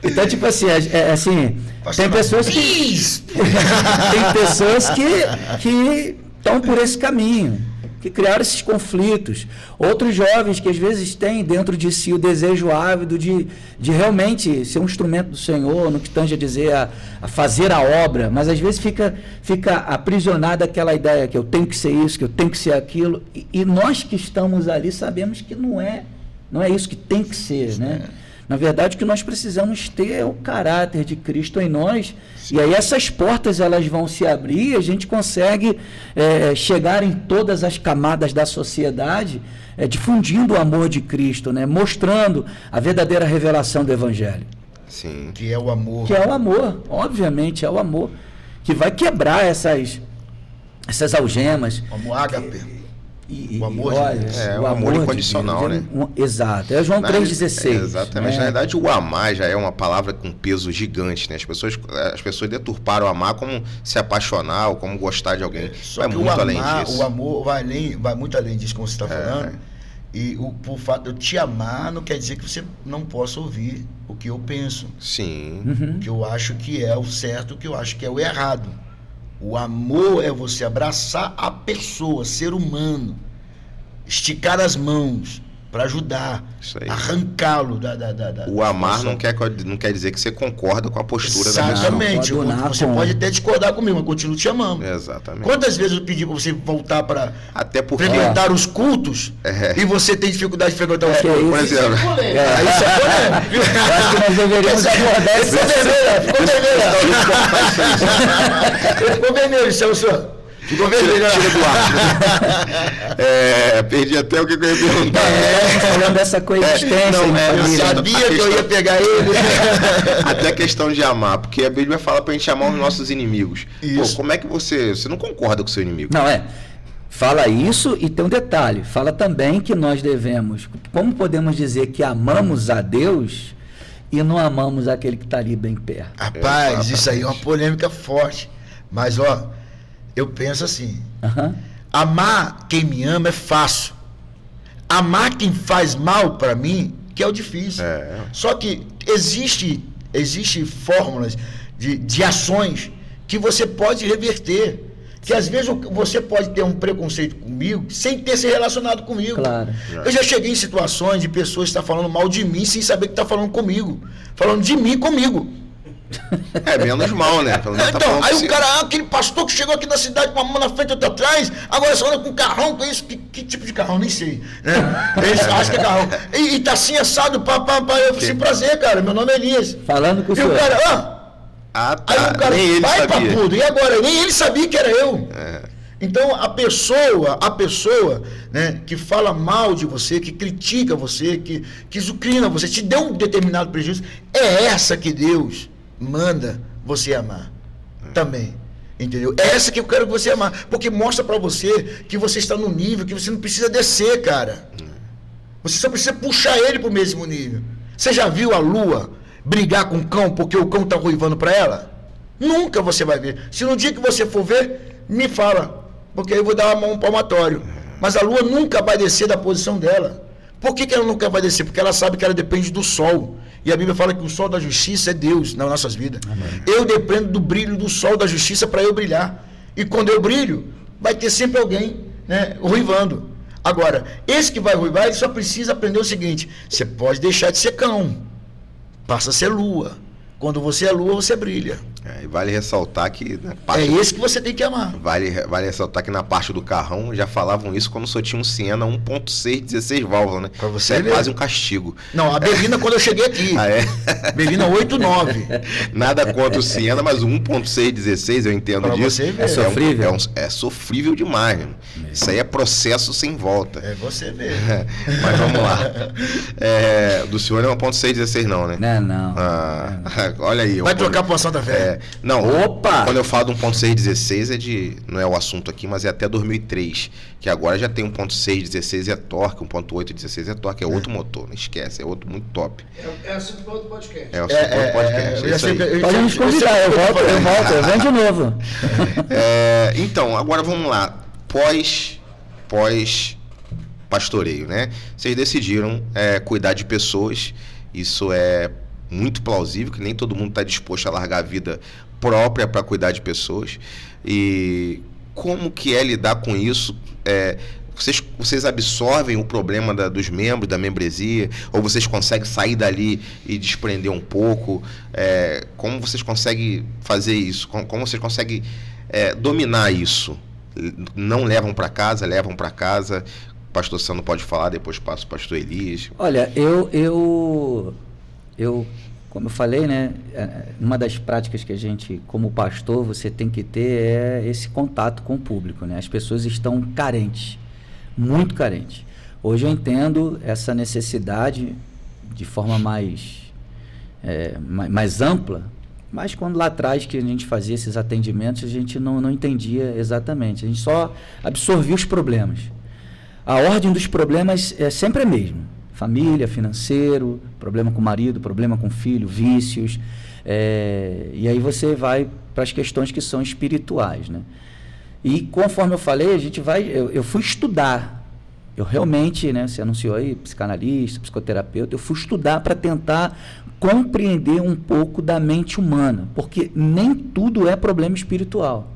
D: Então, tipo assim, tem pessoas que estão por esse caminho, que criaram esses conflitos. Outros jovens que às vezes têm dentro de si o desejo ávido de realmente ser um instrumento do Senhor, no que tange a dizer, a fazer a obra, mas às vezes fica aprisionado aquela ideia que eu tenho que ser isso, que eu tenho que ser aquilo, e nós que estamos ali sabemos que não é isso que tem que ser, né? Na verdade, o que nós precisamos ter é o caráter de Cristo em nós. Sim. E aí essas portas elas vão se abrir e a gente consegue chegar em todas as camadas da sociedade, difundindo o amor de Cristo, né? Mostrando a verdadeira revelação do Evangelho.
A: Sim.
C: Que é o amor.
D: Que é o amor, obviamente, é o amor. Que vai quebrar essas algemas.
C: O amor ágape. O amor
A: de Deus. O amor incondicional, né?
D: Exato. É João 3,16.
A: Exatamente. Na verdade, o amar já é uma palavra com peso gigante, né? As pessoas deturparam o amar como se apaixonar ou como gostar de alguém.
C: Vai muito além disso. O amor vai muito além disso, como você está falando. E por fato de eu te amar não quer dizer que você não possa ouvir o que eu penso.
A: Sim.
C: O que eu acho que é o certo, o que eu acho que é o errado. O amor é você abraçar a pessoa, ser humano, esticar as mãos para ajudar, arrancá-lo
A: O amar não quer dizer que você concorda com a postura da pessoa.
C: Exatamente. Você pode até discordar comigo, mas continuo te amando.
A: Exatamente.
C: Quantas vezes eu pedi para você voltar para frequentar os cultos e você tem dificuldade de frequentar os cultos?
A: Por exemplo.
C: Isso é polêmico.
D: Acho que nós deveríamos abordar esse
C: Ficou vermelho, senhor. Ficou vermelho.
A: Tira do ar. Perdi até o que eu ia perguntar.
D: Falando dessa coexistência.
C: Eu sabia que eu ia pegar ele.
A: Até a questão de amar, porque a Bíblia fala pra gente amar os nossos inimigos. Pô, como é que você não concorda com o seu inimigo?
D: Não, fala isso e tem um detalhe. Fala também que nós devemos, como podemos dizer que amamos a Deus e não amamos aquele que está ali bem perto?
C: Rapaz, isso aí é uma polêmica forte. Mas, eu penso assim, Amar quem me ama é fácil. Amar quem faz mal para mim, que é o difícil. Só que existe fórmulas de ações que você pode reverter. Que às vezes você pode ter um preconceito comigo sem ter se relacionado comigo.
D: Claro.
C: Eu já cheguei em situações de pessoas que estão falando mal de mim sem saber que está falando comigo. Falando de mim comigo.
A: É menos mal, né?
C: Então, aí o cara, aquele pastor que chegou aqui na cidade com uma mão na frente e outra atrás, agora só anda com carrão, com isso. Que tipo de carrão? Nem sei. Né? Eles acham que é carrão. E tá assim assado, eu falei, prazer, cara, meu nome é Elias.
D: Falando com o
C: E
D: senhor.
C: o cara,
A: tá.
C: Aí o cara,
A: Nem ele
C: vai
A: sabia.
C: papudo, e agora? Nem ele sabia que era eu. Então a pessoa, né, que fala mal de você, que critica você, que zucrina você, te deu um determinado prejuízo, é essa que Deus manda você amar também. Entendeu? É essa que eu quero que você amar, porque mostra pra você que você está no nível que você não precisa descer, cara. Você só precisa puxar ele pro mesmo nível. Você já viu a lua brigar com o cão porque o cão tá ruivando pra ela? Nunca você vai ver. Se no dia que você for ver, me fala, porque aí eu vou dar uma mão palmatório. Mas a lua nunca vai descer da posição dela. Por que ela nunca vai descer? Porque ela sabe que ela depende do sol. E a Bíblia fala que o sol da justiça é Deus nas nossas vidas. Amém. Eu dependo do brilho do sol da justiça para eu brilhar. E quando eu brilho, vai ter sempre alguém, né, ruivando. Agora, esse que vai ruivar, ele só precisa aprender o seguinte: você pode deixar de ser cão, passa a ser lua. Quando você é lua, você brilha.
A: E vale ressaltar que...
C: É esse que você tem que amar.
A: Vale ressaltar que na parte do carrão já falavam isso quando só tinha um Siena 1.6, 16 válvulas, né?
C: Pra você
A: isso
C: ver.
A: É quase um castigo.
C: Não, a Bevina quando eu cheguei aqui. Bevina 8.9.
A: Nada contra o Siena, mas o 1.6, 16, eu entendo
C: pra
A: disso.
C: Você ver.
D: É sofrível.
A: É sofrível demais, mano. Isso aí é processo sem volta.
C: É você ver.
A: Mas vamos lá. Do senhor é 1.6, 16 não, né?
D: Não.
A: Olha aí.
C: Vai trocar a posição da fé.
A: Não,
D: Opa!
A: Quando eu falo de 1.616 não é o assunto aqui, mas é até 2003, que agora já tem 1.616 é torque, 1.816 é torque, é outro motor, não esquece, é outro muito top.
B: É assunto para outro podcast.
A: É o outro podcast, é isso aí.
D: Pode nos convidar, eu volto, eu venho de novo.
A: Então, agora vamos lá, pós pastoreio, né? Vocês decidiram cuidar de pessoas, isso é muito plausível, que nem todo mundo está disposto a largar a vida própria para cuidar de pessoas. E como que é lidar com isso? Vocês absorvem o problema dos membros, da membresia, ou vocês conseguem sair dali e desprender um pouco? Como vocês conseguem fazer isso? Como vocês conseguem dominar isso? Não levam para casa, levam para casa? O pastor Sandro pode falar, depois passo o pastor Elias.
D: Olha, eu, como eu falei, né, uma das práticas que a gente, como pastor, você tem que ter é esse contato com o público, né? As pessoas estão carentes, muito carentes. Hoje eu entendo essa necessidade de forma mais ampla, mas quando lá atrás que a gente fazia esses atendimentos, a gente não entendia exatamente, a gente só absorvia os problemas. A ordem dos problemas é sempre a mesma. Família, financeiro, problema com o marido, problema com o filho, vícios. E aí você vai para as questões que são espirituais, né? E conforme eu falei, eu fui estudar. Eu realmente, né, você anunciou aí, psicanalista, psicoterapeuta, eu fui estudar para tentar compreender um pouco da mente humana, porque nem tudo é problema espiritual.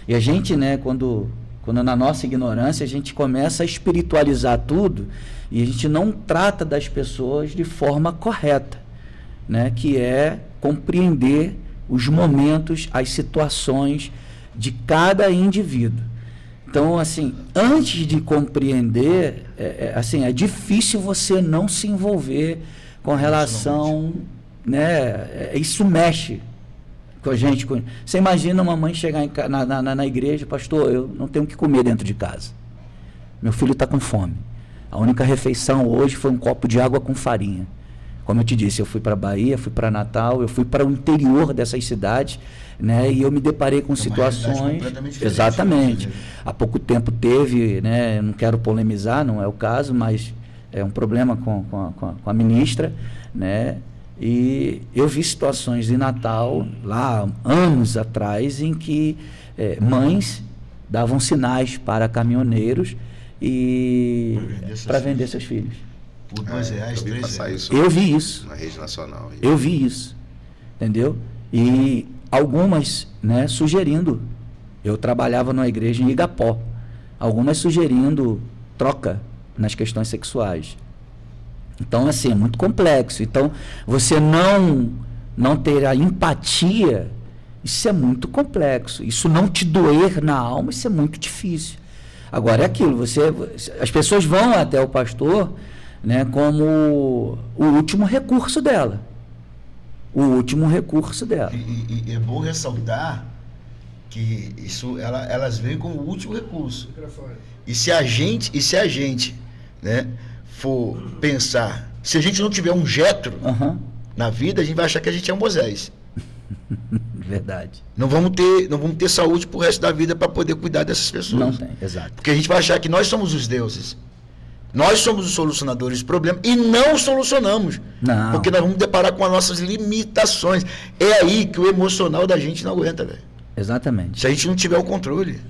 D: E a gente, né, quando na nossa ignorância a gente começa a espiritualizar tudo e a gente não trata das pessoas de forma correta, né? Que é compreender os momentos, as situações de cada indivíduo. Então, assim, antes de compreender, é difícil você não se envolver com relação, né? Isso mexe com a gente. Você imagina uma mãe chegar na igreja: pastor, eu não tenho o que comer dentro de casa. Meu filho está com fome. A única refeição hoje foi um copo de água com farinha. Como eu te disse, eu fui para a Bahia, fui para Natal, eu fui para o interior dessas cidades, né, e eu me deparei com situações... Exatamente. Há pouco tempo teve, né, não quero polemizar, não é o caso, mas é um problema com a ministra, né, e eu vi situações em Natal, lá anos atrás, em que mães davam sinais para caminhoneiros e para vender
C: filhos.
D: seus filhos.
C: Por R$2,
A: eu vi passar
C: R$3.
A: isso
D: Eu vi isso.
A: na rede nacional.
D: Eu vi isso, entendeu? E algumas, né, sugerindo. Eu trabalhava numa igreja em Igapó. Algumas sugerindo troca nas questões sexuais. Então, assim, é muito complexo. Então, você não ter a empatia, isso é muito complexo. Isso não te doer na alma, isso é muito difícil. Agora, é aquilo, as pessoas vão até o pastor, né, como o último recurso dela. O último recurso dela.
C: E é bom ressaltar que isso, elas veem como o último recurso.
B: Microfone.
C: E se a gente, né, for pensar, se a gente não tiver um Jetro
D: Aham.
C: na vida, a gente vai achar que a gente é um Moisés.
D: Verdade.
C: Não vamos ter saúde pro resto da vida para poder cuidar dessas pessoas.
D: Não tem, exato.
C: Porque a gente vai achar que nós somos os deuses. Nós somos os solucionadores do problema e não solucionamos.
D: Não.
C: Porque nós vamos deparar com as nossas limitações. É aí que o emocional da gente não aguenta, velho.
D: Exatamente.
C: Se a gente não tiver o controle.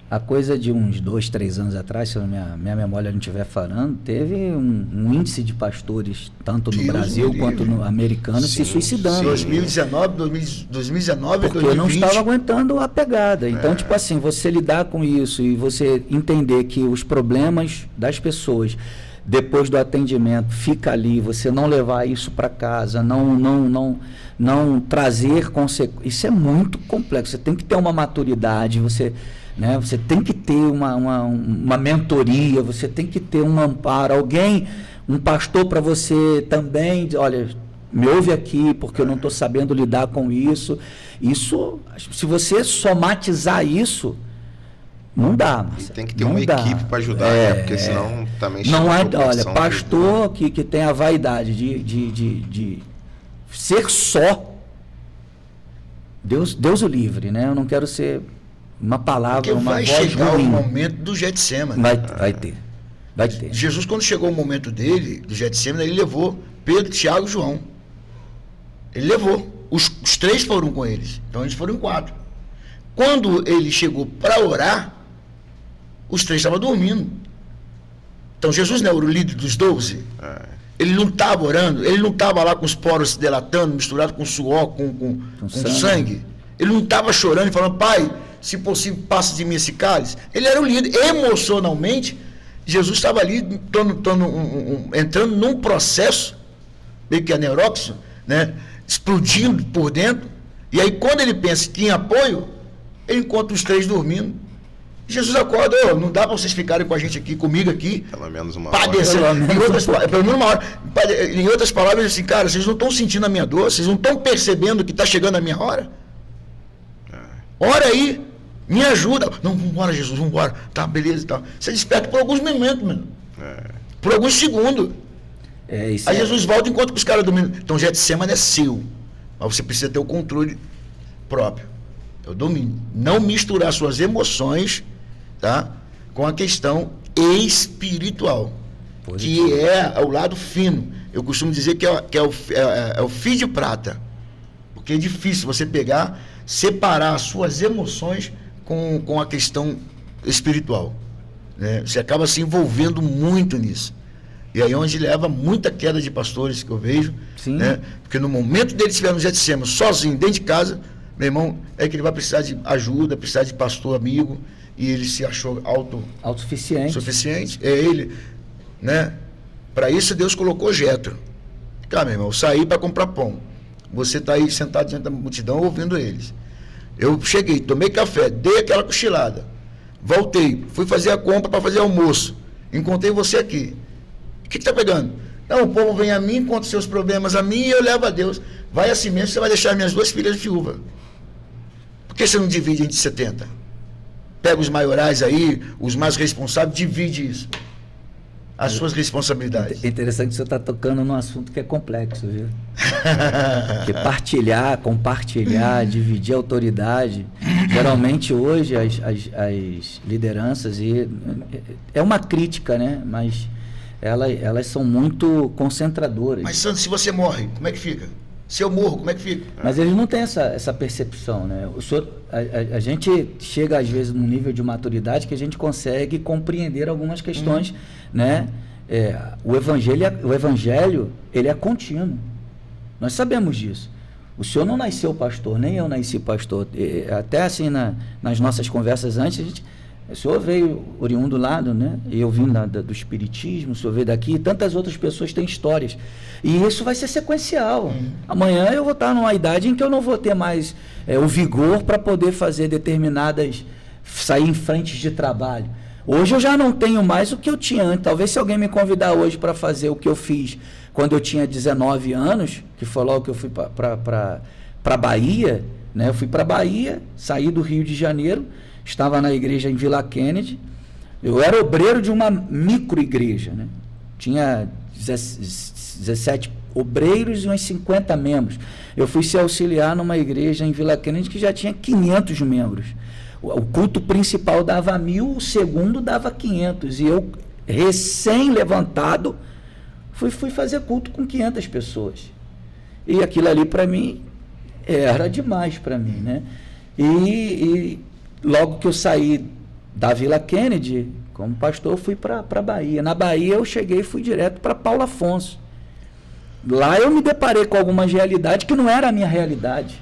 D: A coisa de uns 2, 3 anos atrás, se a minha memória não estiver falando, teve um índice de pastores, tanto no
C: Deus
D: Brasil
C: me
D: quanto
C: livre.
D: no americano, se suicidando.
C: 2019 e
D: Porque eu não
C: 2020.
D: estava aguentando a pegada. Então, tipo assim, você lidar com isso e você entender que os problemas das pessoas, depois do atendimento, fica ali, você não levar isso para casa, não trazer consequências. Isso é muito complexo. Você tem que ter uma maturidade, você tem que ter uma mentoria, você tem que ter um amparo, um pastor para você também, olha, me ouve aqui porque eu não estou sabendo lidar com isso. Isso, se você somatizar isso, não dá.
A: E tem que ter uma equipe para ajudar, né? Porque senão também chega
D: não
A: uma
D: é,
A: proporção
D: olha, pastor que tem a vaidade de ser só, Deus o livre, né? Eu não quero ser uma palavra,
C: Porque
D: uma
C: vai
D: voz
C: chegar
D: ruim.
C: o momento do Getsêmani.
D: Vai ter.
C: Jesus, quando chegou o momento dele, do Getsêmani, ele levou Pedro, Tiago e João. Ele levou. Os 3 foram com eles. Então eles foram em 4. Quando ele chegou para orar, os 3 estavam dormindo. Então Jesus não era o líder dos 12. Ele não estava orando, ele não estava lá com os poros se delatando, misturado com suor, com sangue. Ele não estava chorando e falando, Pai, se possível, passa de mim esse cálice. Ele era o líder. Emocionalmente, Jesus estava ali entrando num processo, meio que aneuróxico, né? Explodindo por dentro. E aí, quando ele pensa que em apoio, ele encontra os 3 dormindo. Jesus acorda, não dá para vocês ficarem com a gente aqui, comigo aqui.
A: Pelo menos uma
C: padecendo. Pelo menos uma hora. Em outras palavras, assim, cara, vocês não estão sentindo a minha dor, vocês não estão percebendo que está chegando a minha hora? Ora aí, me ajuda. Não, vamos embora, Jesus, vamos embora. Tá, beleza e tal. Você desperta por alguns momentos, mano. Por alguns segundos. Aí Jesus volta e encontra com os caras dormindo. Então, Getsêmani é seu. Mas você precisa ter o controle próprio. É o domínio. Não misturar suas emoções, tá, com a questão espiritual. Positivo. Que é o lado fino. Eu costumo dizer que é o fio de prata. Porque é difícil você separar as suas emoções com a questão espiritual, né? Você acaba se envolvendo muito nisso. E aí onde leva muita queda de pastores que eu vejo, né? Porque no momento dele estiver no Getsêmani, sozinho, dentro de casa, meu irmão, é que ele vai precisar de ajuda, precisar de pastor amigo, e ele se achou autossuficiente. É ele, né? Para isso Deus colocou Jetro. Cara, meu irmão, eu saí para comprar pão. Você está aí sentado diante da multidão ouvindo eles. Eu cheguei, tomei café, dei aquela cochilada, voltei, fui fazer a compra para fazer almoço, encontrei você aqui. O que está pegando? Não, o povo vem a mim, conta seus problemas a mim e eu levo a Deus. Vai assim mesmo, você vai deixar minhas 2 filhas de viúva. Por que você não divide entre 70? Pega os maiorais aí, os mais responsáveis, divide isso. As suas responsabilidades.
D: É interessante que você está tocando num assunto que é complexo, viu? Porque compartilhar, dividir a autoridade. Geralmente hoje as lideranças, e é uma crítica, né? Mas elas são muito concentradoras.
C: Mas Santos, se você morre, como é que fica? Se eu morro, como é que fica?
D: Mas eles não têm essa percepção, né? A gente chega, às vezes, num nível de maturidade que a gente consegue compreender algumas questões, né? O evangelho, ele é contínuo. Nós sabemos disso. O senhor não nasceu pastor, nem eu nasci pastor. Até assim, nas nossas conversas antes, o senhor veio oriundo lado, né? Eu vim do espiritismo, o senhor veio daqui, e tantas outras pessoas têm histórias. E isso vai ser sequencial. Amanhã eu vou estar numa idade em que eu não vou ter mais o vigor para poder fazer sair em frentes de trabalho. Hoje eu já não tenho mais o que eu tinha antes. Talvez se alguém me convidar hoje para fazer o que eu fiz quando eu tinha 19 anos, que foi logo que eu fui para Bahia, né? Eu fui para Bahia, saí do Rio de Janeiro, estava na igreja em Vila Kennedy. Eu era obreiro de uma microigreja, né? Tinha 17 obreiros e uns 50 membros. Eu fui ser auxiliar numa igreja em Vila Kennedy que já tinha 500 membros. O culto principal dava 1.000, o segundo dava 500. E eu, recém-levantado, fui fazer culto com 500 pessoas. E aquilo ali, para mim, era demais para mim, né? E logo que eu saí da Vila Kennedy, como pastor, eu fui para Bahia. Na Bahia, eu cheguei e fui direto para Paulo Afonso. Lá eu me deparei com algumas realidades que não era a minha realidade.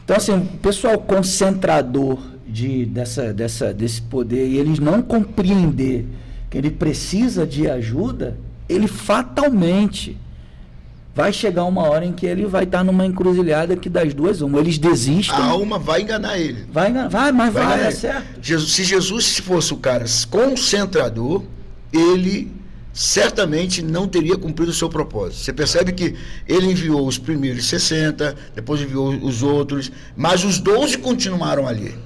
D: Então, assim, o pessoal concentrador desse poder, e eles não compreender que ele precisa de ajuda, ele fatalmente vai chegar uma hora em que ele vai estar numa encruzilhada que das duas, eles desistem.
C: A alma vai enganar ele.
D: Vai, é certo.
C: Se Jesus fosse o cara concentrador, ele certamente não teria cumprido o seu propósito. Você percebe que ele enviou os primeiros 60, depois enviou os outros, mas os 12 continuaram ali.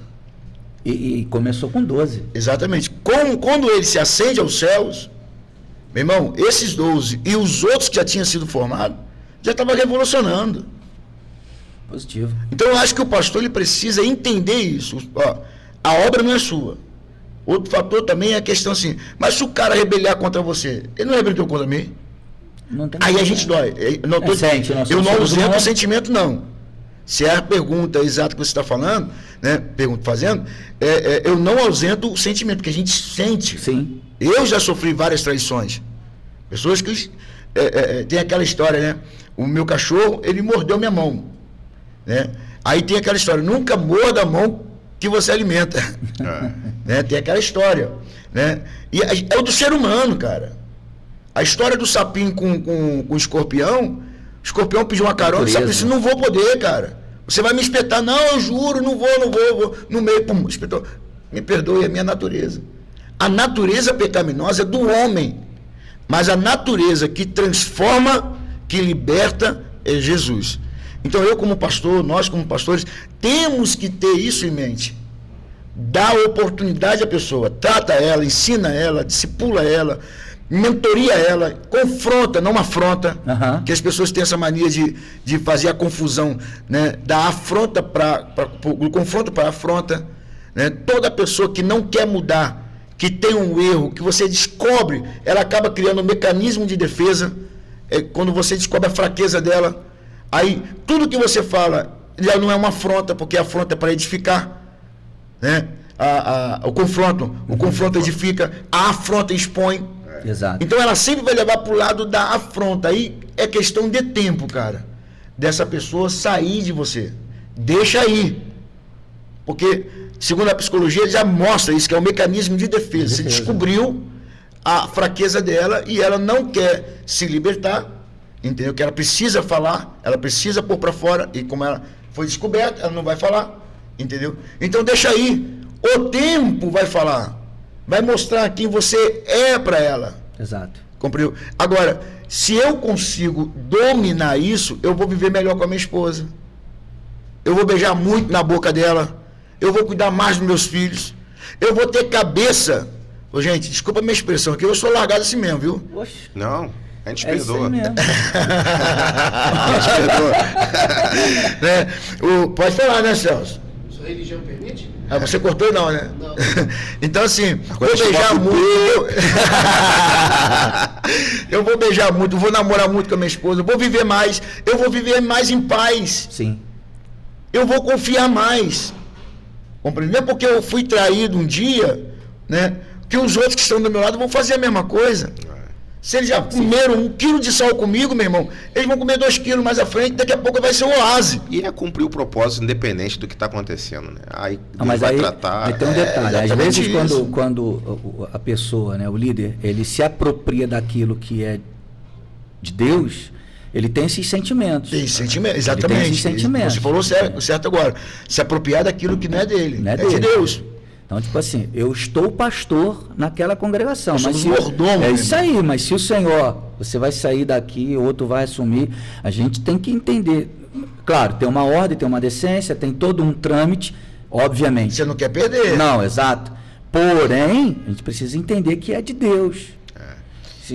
D: E começou com 12.
C: Exatamente. Quando ele se ascende aos céus, meu irmão, esses 12 e os outros que já tinham sido formados, já estavam revolucionando.
D: Positivo.
C: Então eu acho que o pastor ele precisa entender isso. Ó, a obra não é sua. Outro fator também é a questão assim, mas se o cara rebeliar contra você, ele não rebelou contra mim? Aí a gente dói. Eu não ausento o sentimento, não. Se é a pergunta exata que você está falando, né? Fazendo, eu não ausento o sentimento, porque a gente sente.
D: Sim.
C: Eu já sofri várias traições. Pessoas que tem aquela história, né? O meu cachorro, ele mordeu minha mão, né? Aí tem aquela história, nunca morda a mão que você alimenta. Né? Tem aquela história, né? E é o do ser humano, cara. A história do sapinho com o escorpião pediu uma carona, o sapinho disse, não vou poder, cara. Você vai me espetar. Não, eu juro, não vou. No meio, pum, espetou. Me perdoe, é minha natureza. A natureza pecaminosa é do homem. Mas a natureza que transforma, que liberta, é Jesus. Então eu como pastor, nós como pastores, temos que ter isso em mente. Dá oportunidade à pessoa, trata ela, ensina ela, discipula ela, mentoria ela, confronta, não afronta, que as pessoas têm essa mania de fazer a confusão, né? Da afronta do confronto para a afronta, né? Toda pessoa que não quer mudar, que tem um erro, que você descobre, ela acaba criando um mecanismo de defesa, quando você descobre a fraqueza dela, aí tudo que você fala já não é uma afronta, porque a afronta é para edificar, né? O confronto edifica, a afronta expõe.
D: Exato.
C: Então ela sempre vai levar para o lado da afronta. Aí é questão de tempo, cara, dessa pessoa sair de você. Deixa aí. Porque, segundo a psicologia, já mostra isso, que é um mecanismo de defesa. Você descobriu a fraqueza dela e ela não quer se libertar, entendeu? Que ela precisa falar, ela precisa pôr para fora, e como ela foi descoberta, ela não vai falar, entendeu? Então deixa aí. O tempo vai falar. Vai mostrar quem você é para ela.
D: Exato.
C: Compreendeu? Agora, se eu consigo dominar isso, eu vou viver melhor com a minha esposa. Eu vou beijar muito na boca dela. Eu vou cuidar mais dos meus filhos. Eu vou ter cabeça. Ô, gente, desculpa a minha expressão aqui, eu sou largado assim mesmo, viu?
A: Oxe. Não, a gente
D: perdoa. Isso aí mesmo.
C: A gente perdoa. Né? Pode falar, né, Celso?
B: Sua religião permite?
C: Ah, você cortou não, né?
B: Não.
C: Então assim, vou
A: Agora
C: beijar
A: coloca o
C: muito. Eu vou beijar muito, vou namorar muito com a minha esposa, vou viver mais, eu vou viver mais em paz.
D: Sim.
C: Eu vou confiar mais. Compreendeu? Porque eu fui traído um dia, né? Que os outros que estão do meu lado vão fazer a mesma coisa. Se eles já comeram 1 quilo de sal comigo, meu irmão, eles vão comer 2 quilos mais à frente, daqui a pouco vai ser um oásis.
A: E é cumprir o propósito independente do que está acontecendo, né? Aí Deus
D: Mas
A: vai
D: aí,
A: tratar.
D: aí tem um detalhe. Às
C: exatamente
D: vezes,
C: isso.
D: quando a pessoa, né, o líder, ele se apropria daquilo que é de Deus, ele tem esses sentimentos.
C: Tem sentimento,
D: Ele tem
C: exatamente.
D: esses sentimentos.
C: Você falou certo agora. Se apropriar daquilo que não é dele,
D: Não é
C: é
D: dele.
C: de Deus.
D: Então, tipo assim, eu estou pastor naquela congregação.
C: Nós
D: Mas
C: somos mordomo,
D: é
C: né,
D: isso aí, mas se o Senhor, você vai sair daqui, outro vai assumir, a gente tem que entender. Claro, tem uma ordem, tem uma decência, tem todo um trâmite, obviamente.
C: Você não quer perder.
D: Não, exato. Porém, a gente precisa entender que é de Deus.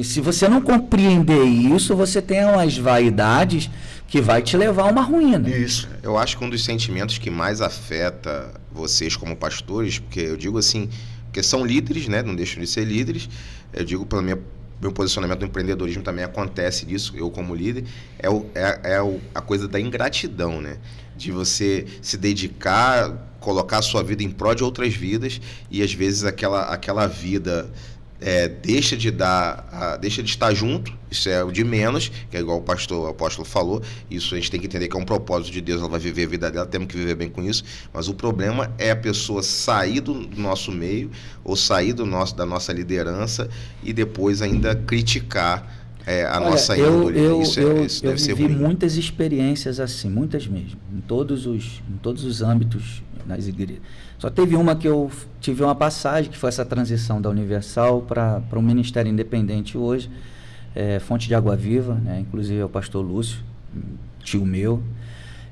D: Se você não compreender isso, você tem umas vaidades que vai te levar a uma ruína.
C: Isso.
A: Eu acho que um dos sentimentos que mais afeta vocês como pastores, porque eu digo assim, porque são líderes, né? Não deixam de ser líderes. Eu digo pelo meu posicionamento no empreendedorismo também acontece isso, eu como líder, a coisa da ingratidão, né? De você se dedicar, colocar a sua vida em prol de outras vidas e às vezes aquela vida deixa de estar junto, isso é o de menos, que é igual o apóstolo falou, isso a gente tem que entender que é um propósito de Deus, ela vai viver a vida dela, temos que viver bem com isso, mas o problema é a pessoa sair do nosso meio, ou sair da nossa liderança, e depois ainda criticar a nossa índole.
D: Eu
A: Deve ser
D: vivi
A: ruim.
D: muitas experiências assim, muitas mesmo, em todos os âmbitos nas igrejas. Só teve uma que eu tive uma passagem, que foi essa transição da Universal para um ministério independente hoje, Fonte de Água Viva, né? Inclusive é o pastor Lúcio, tio meu.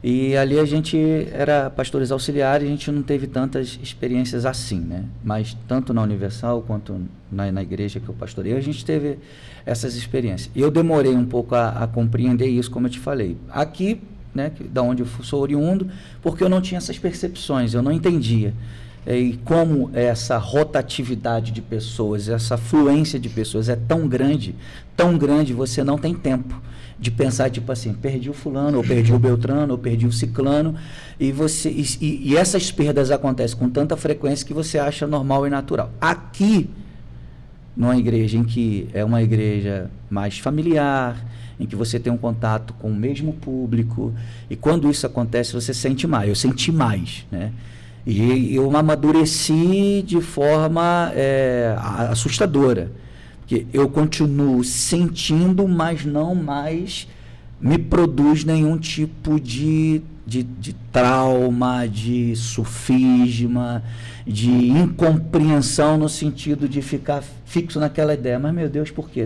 D: E ali a gente era pastores auxiliares, a gente não teve tantas experiências assim, né? Mas tanto na Universal quanto na igreja que eu pastorei, a gente teve essas experiências. E eu demorei um pouco a compreender isso, como eu te falei. Aqui, né, da onde eu sou oriundo, porque eu não tinha essas percepções, eu não entendia. E como essa rotatividade de pessoas, essa fluência de pessoas é tão grande, você não tem tempo de pensar, tipo assim, perdi o fulano, ou perdi o beltrano, ou perdi o ciclano, e essas perdas acontecem com tanta frequência que você acha normal e natural. Aqui, numa igreja em que é uma igreja mais familiar, em que você tem um contato com o mesmo público, e quando isso acontece, você sente mais. Eu senti mais, né? E eu amadureci de forma assustadora, porque eu continuo sentindo, mas não mais me produz nenhum tipo de trauma, de sofisma, de incompreensão no sentido de ficar fixo naquela ideia. Mas, meu Deus, por quê?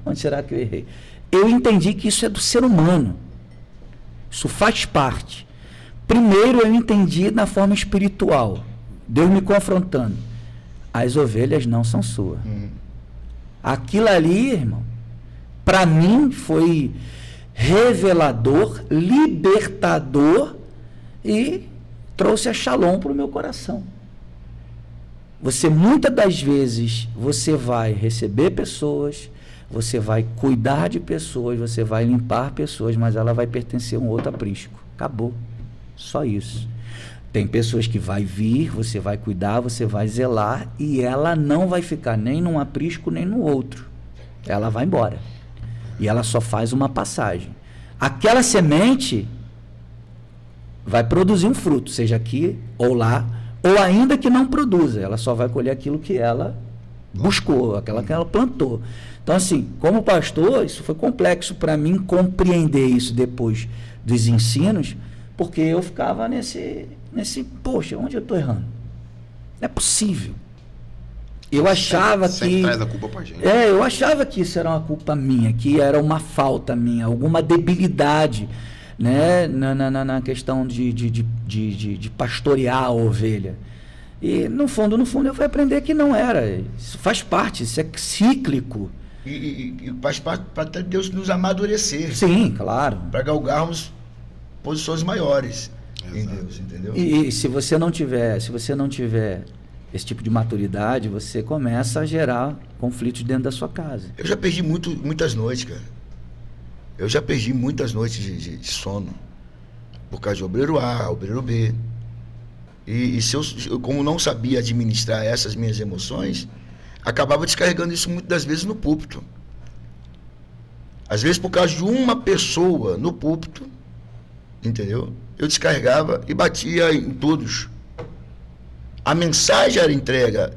D: Onde será que eu errei? Eu entendi que isso é do ser humano. Isso faz parte. Primeiro eu entendi na forma espiritual. Deus me confrontando. As ovelhas não são suas. Aquilo ali, irmão, para mim foi revelador, libertador e trouxe a shalom para o meu coração. Muitas das vezes, você vai receber pessoas, você vai cuidar de pessoas, você vai limpar pessoas, mas ela vai pertencer a um outro aprisco. Acabou. Só isso. Tem pessoas que vai vir, você vai cuidar, você vai zelar, e ela não vai ficar nem num aprisco, nem no outro. Ela vai embora. E ela só faz uma passagem. Aquela semente vai produzir um fruto, seja aqui ou lá, ou ainda que não produza, ela só vai colher aquilo que ela buscou, aquela que ela plantou. Então, assim, como pastor, isso foi complexo para mim compreender isso depois dos ensinos, porque eu ficava nesse poxa, onde eu estou errando? Não é possível. Eu achava
A: sempre traz a culpa pra gente.
D: eu achava que isso era uma culpa minha, que era uma falta minha, alguma debilidade, né, na questão de pastorear a ovelha. E no fundo eu fui aprender que não era. Isso faz parte, isso é cíclico.
C: E faz parte para Deus nos amadurecer.
D: Sim, claro.
C: Para galgarmos posições maiores. em Deus, entendeu?
D: E se você não tiver esse tipo de maturidade, você começa a gerar conflitos dentro da sua casa.
C: Eu já perdi muitas noites, cara. Eu já perdi muitas noites de sono por causa de obreiro A, obreiro B. E se eu, como não sabia administrar essas minhas emoções, acabava descarregando isso muitas das vezes no púlpito. Às vezes por causa de uma pessoa no púlpito, entendeu? Eu descarregava e batia em todos. A mensagem era entrega,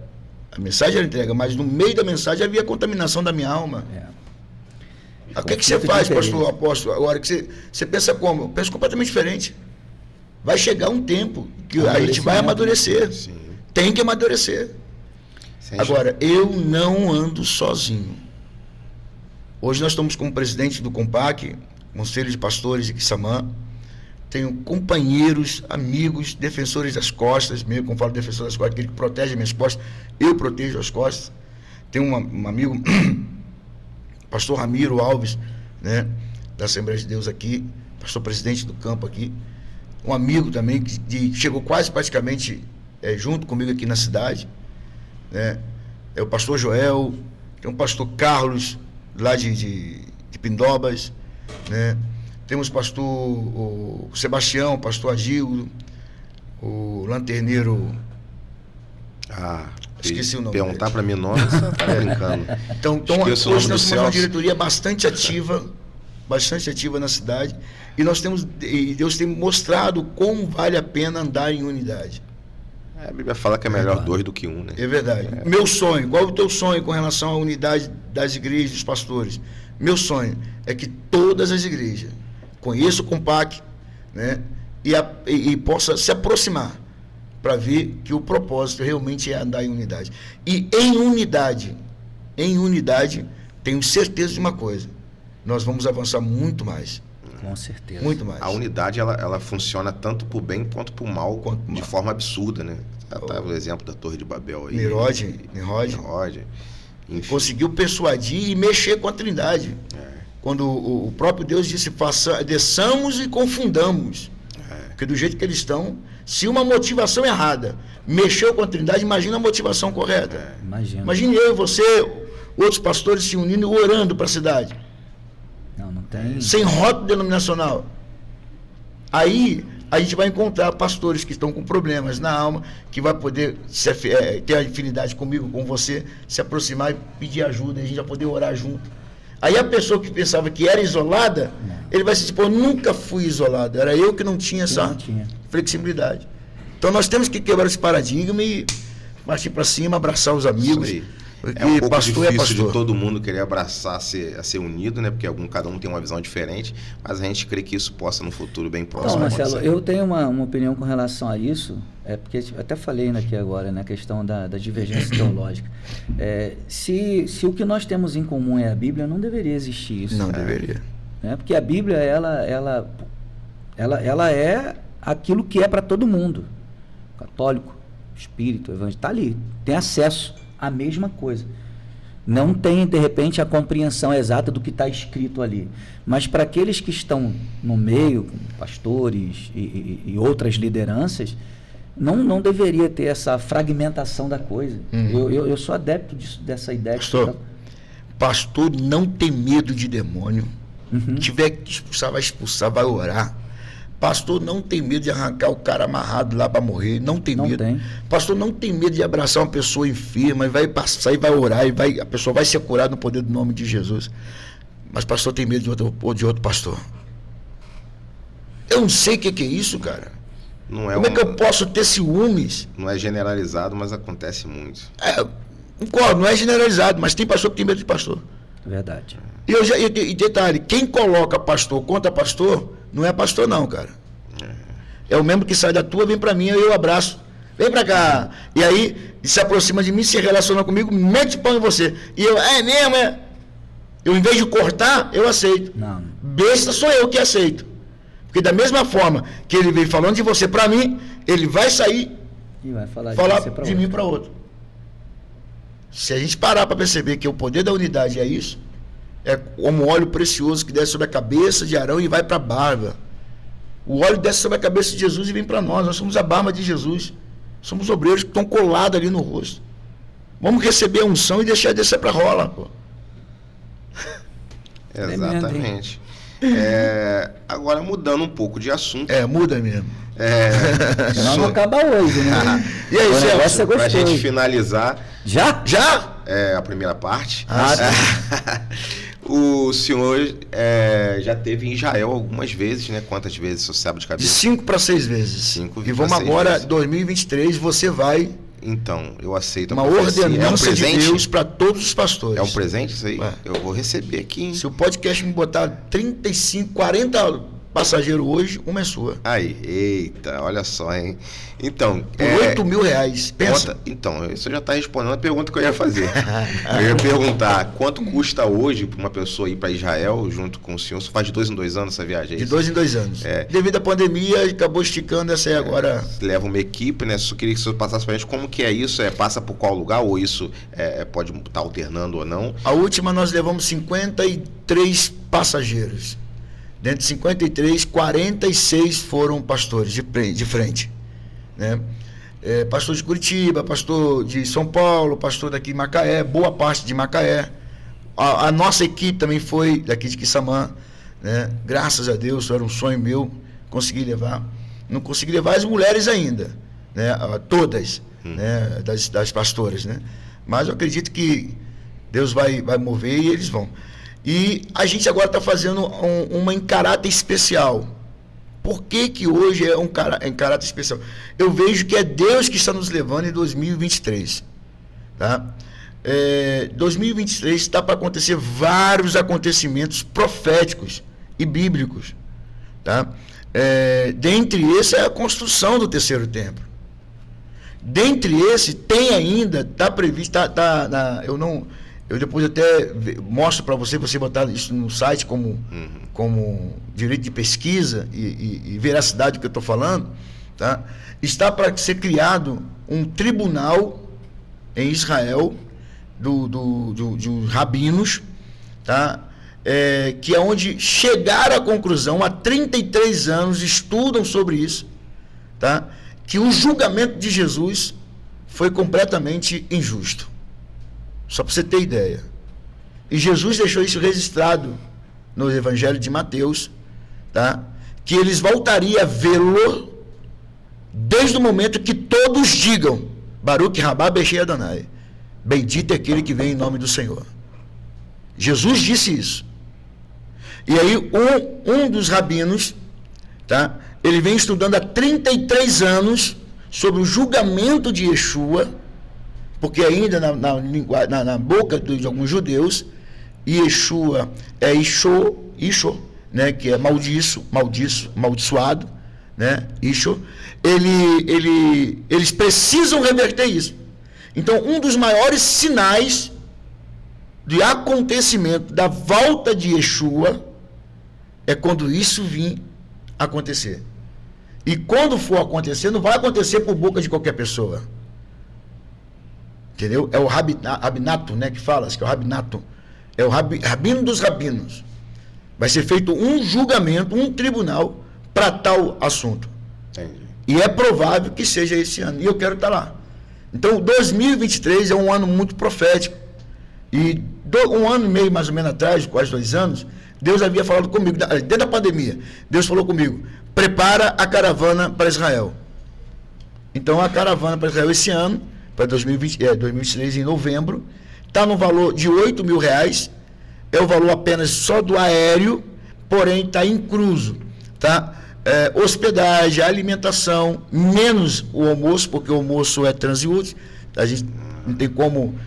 C: mas no meio da mensagem havia contaminação da minha alma. O que você faz, pastor, apóstolo, agora que você pensa como? Eu penso completamente diferente. Vai chegar um tempo que a gente vai amadurecer. Sim. Tem que amadurecer. Sim, agora, eu não ando sozinho. Hoje nós estamos como presidente do COMPAC, Conselho de Pastores de Quissamã. Tenho companheiros, amigos, defensores das costas, mesmo como falo defensor das costas, aquele que protege minhas costas, eu protejo as costas. Tenho um amigo, pastor Ramiro Alves, né, da Assembleia de Deus aqui, pastor presidente do campo aqui, um amigo também que chegou quase praticamente junto comigo aqui na cidade, né, é o pastor Joel, tem um pastor Carlos, lá de Pindobas, né, temos o Sebastião, o pastor Agildo, o lanterneiro. Esqueci o nome.
A: Perguntar para mim, nossa, tá brincando.
C: Então hoje nós temos uma diretoria bastante ativa na cidade, e Deus tem mostrado como vale a pena andar em unidade.
A: A Bíblia fala que é melhor dois do que um, né?
C: É verdade. Meu sonho, qual é o teu sonho com relação à unidade das igrejas, dos pastores? Meu sonho é que todas as igrejas conheçam o COMPAC, né, e possa se aproximar para ver que o propósito realmente é andar em unidade. E em unidade, tenho certeza de uma coisa: nós vamos avançar muito mais.
D: Com certeza.
C: Muito mais.
A: A unidade, ela funciona tanto para o bem quanto para o mal, de forma absurda, né? Tá o exemplo da Torre de Babel aí. Nimrod.
C: Conseguiu persuadir e mexer com a Trindade. Quando o próprio Deus disse, desçamos e confundamos. Porque do jeito que eles estão, se uma motivação errada mexeu com a Trindade, imagina a motivação correta. Imagine eu e você, outros pastores se unindo e orando para a cidade.
D: Não tem.
C: Sem rótulo denominacional. Aí a gente vai encontrar pastores que estão com problemas na alma, que vai poder ter afinidade comigo, com você, se aproximar e pedir ajuda, e a gente vai poder orar junto. Aí a pessoa que pensava que era isolada, ele vai se dizer, pô, eu nunca fui isolado, era eu que não tinha essa flexibilidade. Então nós temos que quebrar esse paradigma e partir para cima, abraçar os amigos. Porque
A: é um pouco
C: pastor
A: difícil de todo mundo querer abraçar, a ser unido, né? Porque cada um tem uma visão diferente, mas a gente crê que isso possa no futuro bem próximo.
D: Não, Marcelo, eu tenho uma opinião com relação a isso, porque eu até falei aqui agora, na questão da divergência teológica. Se o que nós temos em comum é a Bíblia, não deveria existir isso.
C: Não deveria.
D: Porque a Bíblia, ela é aquilo que é para todo mundo. Católico, espírito, evangélico, está ali, tem acesso a mesma coisa. Não tem, de repente, a compreensão exata do que está escrito ali. Mas para aqueles que estão no meio, pastores e outras lideranças, não deveria ter essa fragmentação da coisa. Eu sou adepto dessa ideia.
C: Pastor não tem medo de demônio. Tiver que expulsar, vai expulsar, vai orar. Pastor não tem medo de arrancar o cara amarrado lá para morrer, não tem medo. Pastor não tem medo de abraçar uma pessoa enferma e vai passar e vai orar, e a pessoa vai ser curada no poder do nome de Jesus. Mas pastor tem medo de outro pastor. Eu não sei o que é isso, cara. Como é que eu posso ter ciúmes?
A: Não é generalizado, mas acontece muito.
C: Concordo, não é generalizado, mas tem pastor que tem medo de pastor.
D: Verdade.
C: E detalhe, quem coloca pastor contra pastor, não é pastor não, cara. É o membro que sai da tua, vem pra mim, aí eu abraço. Vem pra cá. E aí, se aproxima de mim, se relaciona comigo, mete pão em você. E eu, mesmo, Eu, em vez de cortar, eu aceito.
D: Não.
C: Besta sou eu que aceito. Porque da mesma forma que ele veio falando de você pra mim, ele vai sair
D: e vai falar
C: de mim pra outro. Se a gente parar para perceber que o poder da unidade é isso, é como óleo precioso que desce sobre a cabeça de Arão e vai para a barba. O óleo desce sobre a cabeça de Jesus e vem para nós. Nós somos a barba de Jesus. Somos obreiros que estão colados ali no rosto. Vamos receber a unção e deixar descer para a rola, pô.
A: Exatamente. Agora, mudando um pouco de assunto.
C: Muda mesmo.
D: Senão não acaba hoje, né?
C: E aí,
D: Celso?
A: Pra gente finalizar.
D: Já?
A: A primeira parte.
D: Tá.
A: O senhor já teve em Israel algumas vezes, né? Quantas vezes você sabe de
C: De
A: cabeça?
C: 5 para 6 vezes.
A: 5
C: E vamos
A: pra 6
C: agora,
A: vezes.
C: 2023, você vai...
A: Então, eu aceito a
C: Uma
A: profecia.
C: ordenança
A: É um presente?
C: de Deus para todos os pastores.
A: É um presente isso aí?
C: É.
A: Eu vou receber aqui, hein?
C: Se o podcast me botar 35, 40 passageiros hoje, uma é sua.
A: Aí, eita, olha só, hein? Então,
C: Por R$8.000. Pensa.
A: Então, isso já está respondendo a pergunta que eu ia fazer. Eu ia perguntar, quanto custa hoje para uma pessoa ir para Israel junto com o senhor? Isso faz de 2 em 2 anos essa viagem?
C: De 2 em 2 anos. Devido à pandemia, acabou esticando essa aí agora.
A: Leva uma equipe, né? Só queria que o senhor passasse para a gente como que é isso, passa por qual lugar, ou isso pode estar alternando ou não?
C: A última nós levamos 53 passageiros. Dentro de 53, 46 foram pastores de frente. Né? Pastor de Curitiba, pastor de São Paulo, pastor daqui de Macaé, boa parte de Macaé. A nossa equipe também foi daqui de Quissamã. Né? Graças a Deus, era um sonho meu conseguir levar. Não consegui levar as mulheres ainda, né? Todas, né? das pastoras. Né? Mas eu acredito que Deus vai mover e eles vão. E a gente agora está fazendo uma em caráter especial. Por que hoje é em caráter especial? Eu vejo que é Deus que está nos levando em 2023. Tá? 2023 está para acontecer vários acontecimentos proféticos e bíblicos. Tá? Dentre esses é a construção do terceiro templo. Dentre esses tem ainda, está previsto, eu depois até mostro para você botar isso no site como direito de pesquisa e veracidade do que eu estou falando, tá? Está para ser criado um tribunal em Israel de rabinos, tá? Que é onde chegaram à conclusão, há 33 anos estudam sobre isso, tá? Que o julgamento de Jesus foi completamente injusto. Só para você ter ideia. E Jesus deixou isso registrado no Evangelho de Mateus, tá? Que eles voltariam a vê-lo desde o momento que todos digam Baruch Rabá Bechei Adonai, bendito é aquele que vem em nome do Senhor. Jesus disse isso. E aí um dos rabinos, tá? Ele vem estudando há 33 anos sobre o julgamento de Yeshua, porque ainda na boca de alguns judeus, Yeshua é Isho, né, que é maldiçoado, né, Isho, eles precisam reverter isso. Então, um dos maiores sinais de acontecimento da volta de Yeshua é quando isso vir acontecer. E quando for acontecer, não vai acontecer por boca de qualquer pessoa. Entendeu? É o rabinato, né, que fala, que é o rabinato. É o rabino dos rabinos. Vai ser feito um julgamento, um tribunal para tal assunto.
A: Entendi.
C: E é provável que seja esse ano. E eu quero estar lá. Então, 2023 é um ano muito profético. E um ano e meio, mais ou menos atrás, quase 2 anos, Deus havia falado comigo, dentro da pandemia, Deus falou comigo, prepara a caravana para Israel. Então, a caravana para Israel esse ano, para 2023, em novembro, está no valor de R$8.000, é o valor apenas só do aéreo, porém está incluso, tá? Hospedagem, alimentação, menos o almoço, porque o almoço é transiúte, a gente não tem como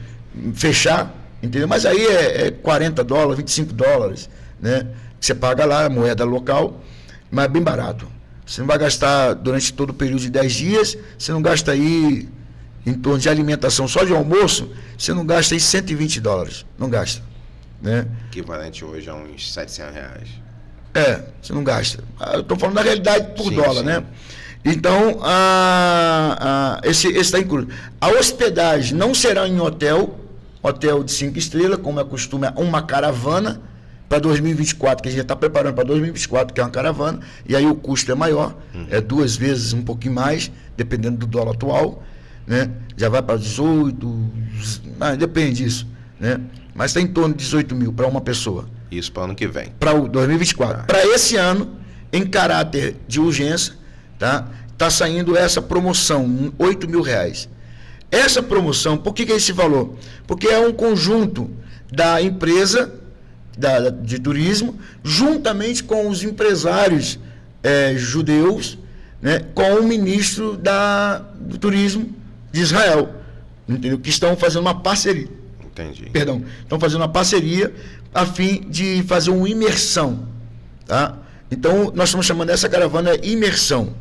C: fechar, entendeu? Mas aí é $40, $25, né? Que você paga lá, a moeda local, mas é bem barato. Você não vai gastar durante todo o período de 10 dias, você não gasta aí em torno de alimentação, só de almoço, você não gasta aí $120, não gasta, né?
A: Equivalente hoje a uns R$700.
C: Você não gasta. Eu estou falando da realidade por
A: sim,
C: dólar,
A: sim.
C: né? Então, esse está incluído. A hospedagem não será em hotel de 5 estrelas, como é costume, uma caravana, para 2024, que a gente já está preparando para 2024, que é uma caravana, e aí o custo é maior, é 2 vezes, um pouquinho mais, dependendo do dólar atual, né? Já vai para 18, depende disso, né? Mas está em torno de 18 mil para uma pessoa.
A: Isso para o ano que vem.
C: Para o 2024. Para esse ano, em caráter de urgência, tá saindo essa promoção, 8 mil reais. Essa promoção, por que é esse valor? Porque é um conjunto da empresa de turismo, juntamente com os empresários judeus, né, com o ministro do turismo de Israel, entendeu? Que estão fazendo uma parceria.
A: Entendi.
C: Perdão, estão fazendo uma parceria a fim de fazer uma imersão, tá? Então, nós estamos chamando essa caravana imersão.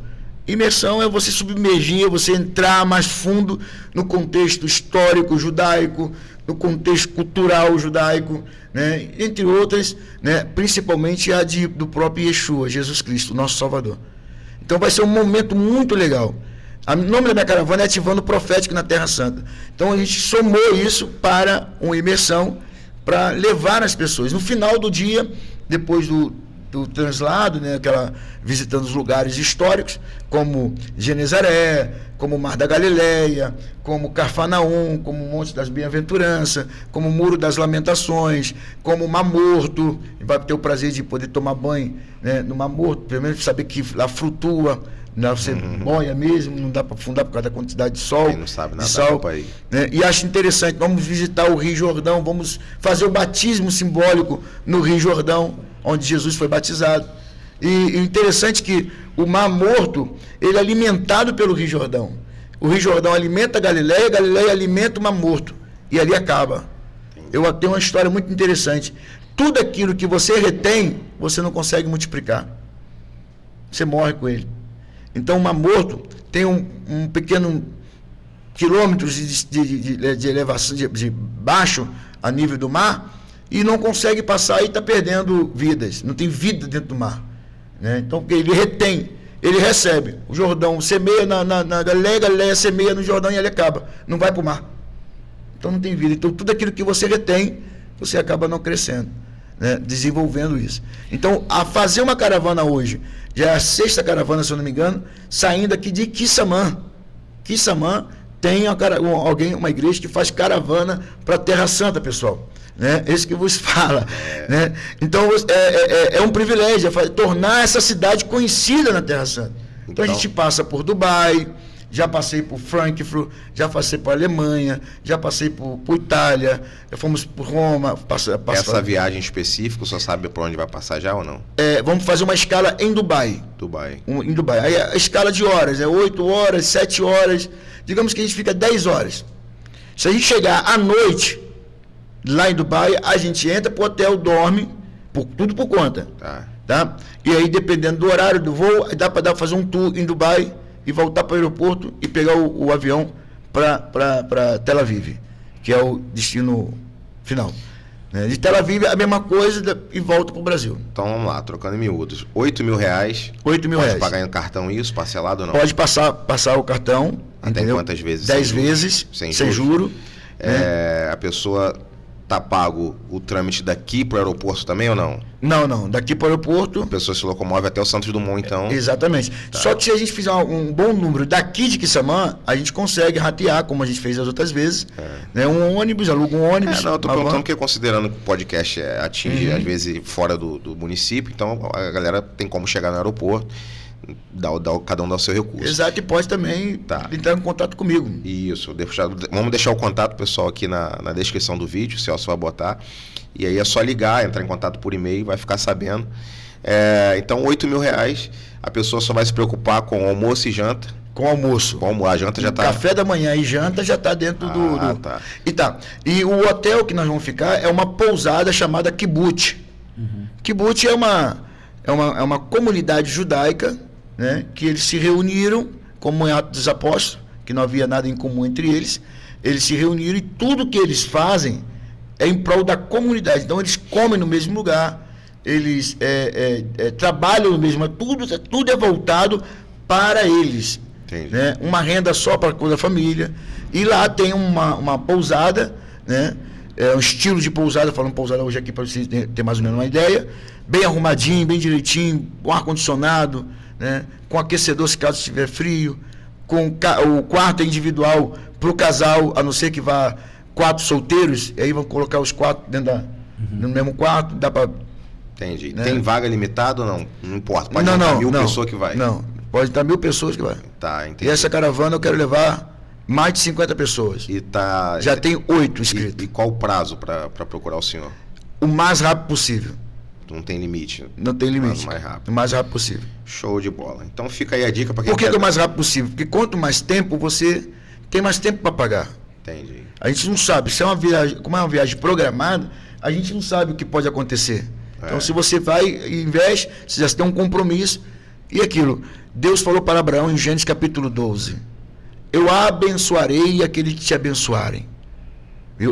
C: Imersão é você submergir, você entrar mais fundo no contexto histórico judaico, no contexto cultural judaico, né? Entre outras, né? Principalmente a do próprio Yeshua, Jesus Cristo, nosso Salvador. Então vai ser um momento muito legal. O nome da minha caravana é Ativando o Profético na Terra Santa. Então a gente somou isso para uma imersão, para levar as pessoas. No final do dia, depois do translado, né, visitando os lugares históricos, como Genezaré, como o Mar da Galileia, como Cafarnaum, como o Monte das Bem-aventuranças, como o Muro das Lamentações, como o Mar Morto. Vai ter o prazer de poder tomar banho, né, no Mar Morto, pelo menos saber que lá flutua, né, você boia mesmo, não dá para afundar por causa da quantidade de sol.
A: Quem não sabe nada,
C: né? E acho interessante, vamos visitar o Rio Jordão, vamos fazer o batismo simbólico no Rio Jordão, onde Jesus foi batizado. E interessante que o Mar Morto, ele é alimentado pelo Rio Jordão. O Rio Jordão alimenta a Galileia alimenta o Mar Morto. E ali acaba. Eu tenho uma história muito interessante. Tudo aquilo que você retém, você não consegue multiplicar. Você morre com ele. Então o Mar Morto tem um pequeno quilômetros de elevação, de baixo a nível do mar, e não consegue passar e está perdendo vidas. Não tem vida dentro do mar, né? Então, porque ele retém, ele recebe. O Jordão semeia na Galileia, a Galileia semeia no Jordão e ele acaba. Não vai para o mar. Então não tem vida. Então tudo aquilo que você retém, você acaba não crescendo, né? Desenvolvendo isso. Então, a fazer uma caravana hoje, já é a 6ª caravana, se eu não me engano, saindo aqui de Quissamã. Quissamã tem uma igreja que faz caravana para a Terra Santa, pessoal. Né? Esse que vos fala, né? Então é um privilégio tornar essa cidade conhecida na Terra Santa. Então a gente passa por Dubai, já passei por Frankfurt, já passei por Alemanha, já passei por Itália, já fomos por Roma.
A: Essa viagem específica, o senhor sabe por onde vai passar já ou não?
C: Vamos fazer uma escala em Dubai. Em Dubai. Aí a escala de horas é 8 horas, 7 horas. Digamos que a gente fica 10 horas. Se a gente chegar à noite lá em Dubai, a gente entra pro hotel, dorme, tudo por conta. Tá? E aí, dependendo do horário do voo, dá para fazer um tour em Dubai e voltar para o aeroporto e pegar o avião para Tel Aviv, que é o destino final. De Tel Aviv a mesma coisa e volta para o Brasil.
A: Então vamos lá, trocando em miúdos. 8 mil reais.
C: 8 mil reais.
A: Pode pagar em cartão isso, parcelado ou não?
C: Pode passar o cartão.
A: Até quantas vezes?
C: 10 vezes, sem juro.
A: A pessoa tá pago o trâmite daqui para o aeroporto também ou não?
C: Não. Daqui para o aeroporto...
A: A pessoa se locomove até o Santos Dumont, então...
C: Exatamente. Tá. Só que se a gente fizer um bom número daqui de Quissamã, a gente consegue ratear, como a gente fez as outras vezes, né? Um ônibus, aluga um ônibus...
A: eu tô perguntando porque, considerando que o podcast atinge, às vezes, fora do município, então a galera tem como chegar no aeroporto, cada um dá o seu recurso.
C: Exato, e pode também entrar em contato comigo.
A: Isso, vamos deixar o contato, pessoal, aqui na descrição do vídeo, o Celso vai botar, e aí é só ligar, entrar em contato por e-mail, vai ficar sabendo. Então, 8 mil reais, a pessoa só vai se preocupar com almoço e janta.
C: Com almoço.
A: A janta já está...
C: Café da manhã e janta já está dentro do... Tá. E o hotel que nós vamos ficar é uma pousada chamada Kibbutz. Kibbutz é uma comunidade judaica, né, que eles se reuniram, como em Atos dos Apóstolos, que não havia nada em comum entre eles. Eles se reuniram e tudo que eles fazem é em prol da comunidade. Então eles comem no mesmo lugar, eles trabalham no mesmo, tudo é voltado para eles, né? Uma renda só para a família. E lá tem uma pousada, né, um estilo de pousada, falando pousada hoje aqui para vocês ter mais ou menos uma ideia, bem arrumadinho, bem direitinho, com ar-condicionado, né? Com aquecedor se caso estiver frio, com o quarto individual para o casal, a não ser que vá 4 solteiros, e aí vão colocar os 4 dentro no mesmo quarto, dá para...
A: Entendi.
C: Né?
A: Tem vaga limitada ou não? Não importa, pode entrar 1.000 pessoas que vai.
C: Não, pode entrar 1.000 pessoas que vai.
A: Tá, entendi.
C: E essa caravana eu quero levar mais de 50 pessoas.
A: E tá...
C: Já tem 8 inscritos.
A: E qual o prazo para procurar o senhor?
C: O mais rápido possível.
A: Não tem limite?
C: Não tem limite.
A: Mais rápido.
C: O mais rápido possível.
A: Show de bola. Então fica aí a dica para quem
C: Por que é o mais rápido possível? Porque quanto mais tempo você tem mais tempo para pagar.
A: Entendi.
C: A gente não sabe. Se é uma viagem, como é uma viagem programada, a gente não sabe o que pode acontecer. Então, se você vai e investe, você já tem um compromisso. E aquilo, Deus falou para Abraão em Gênesis capítulo 12: eu abençoarei aqueles que te abençoarem,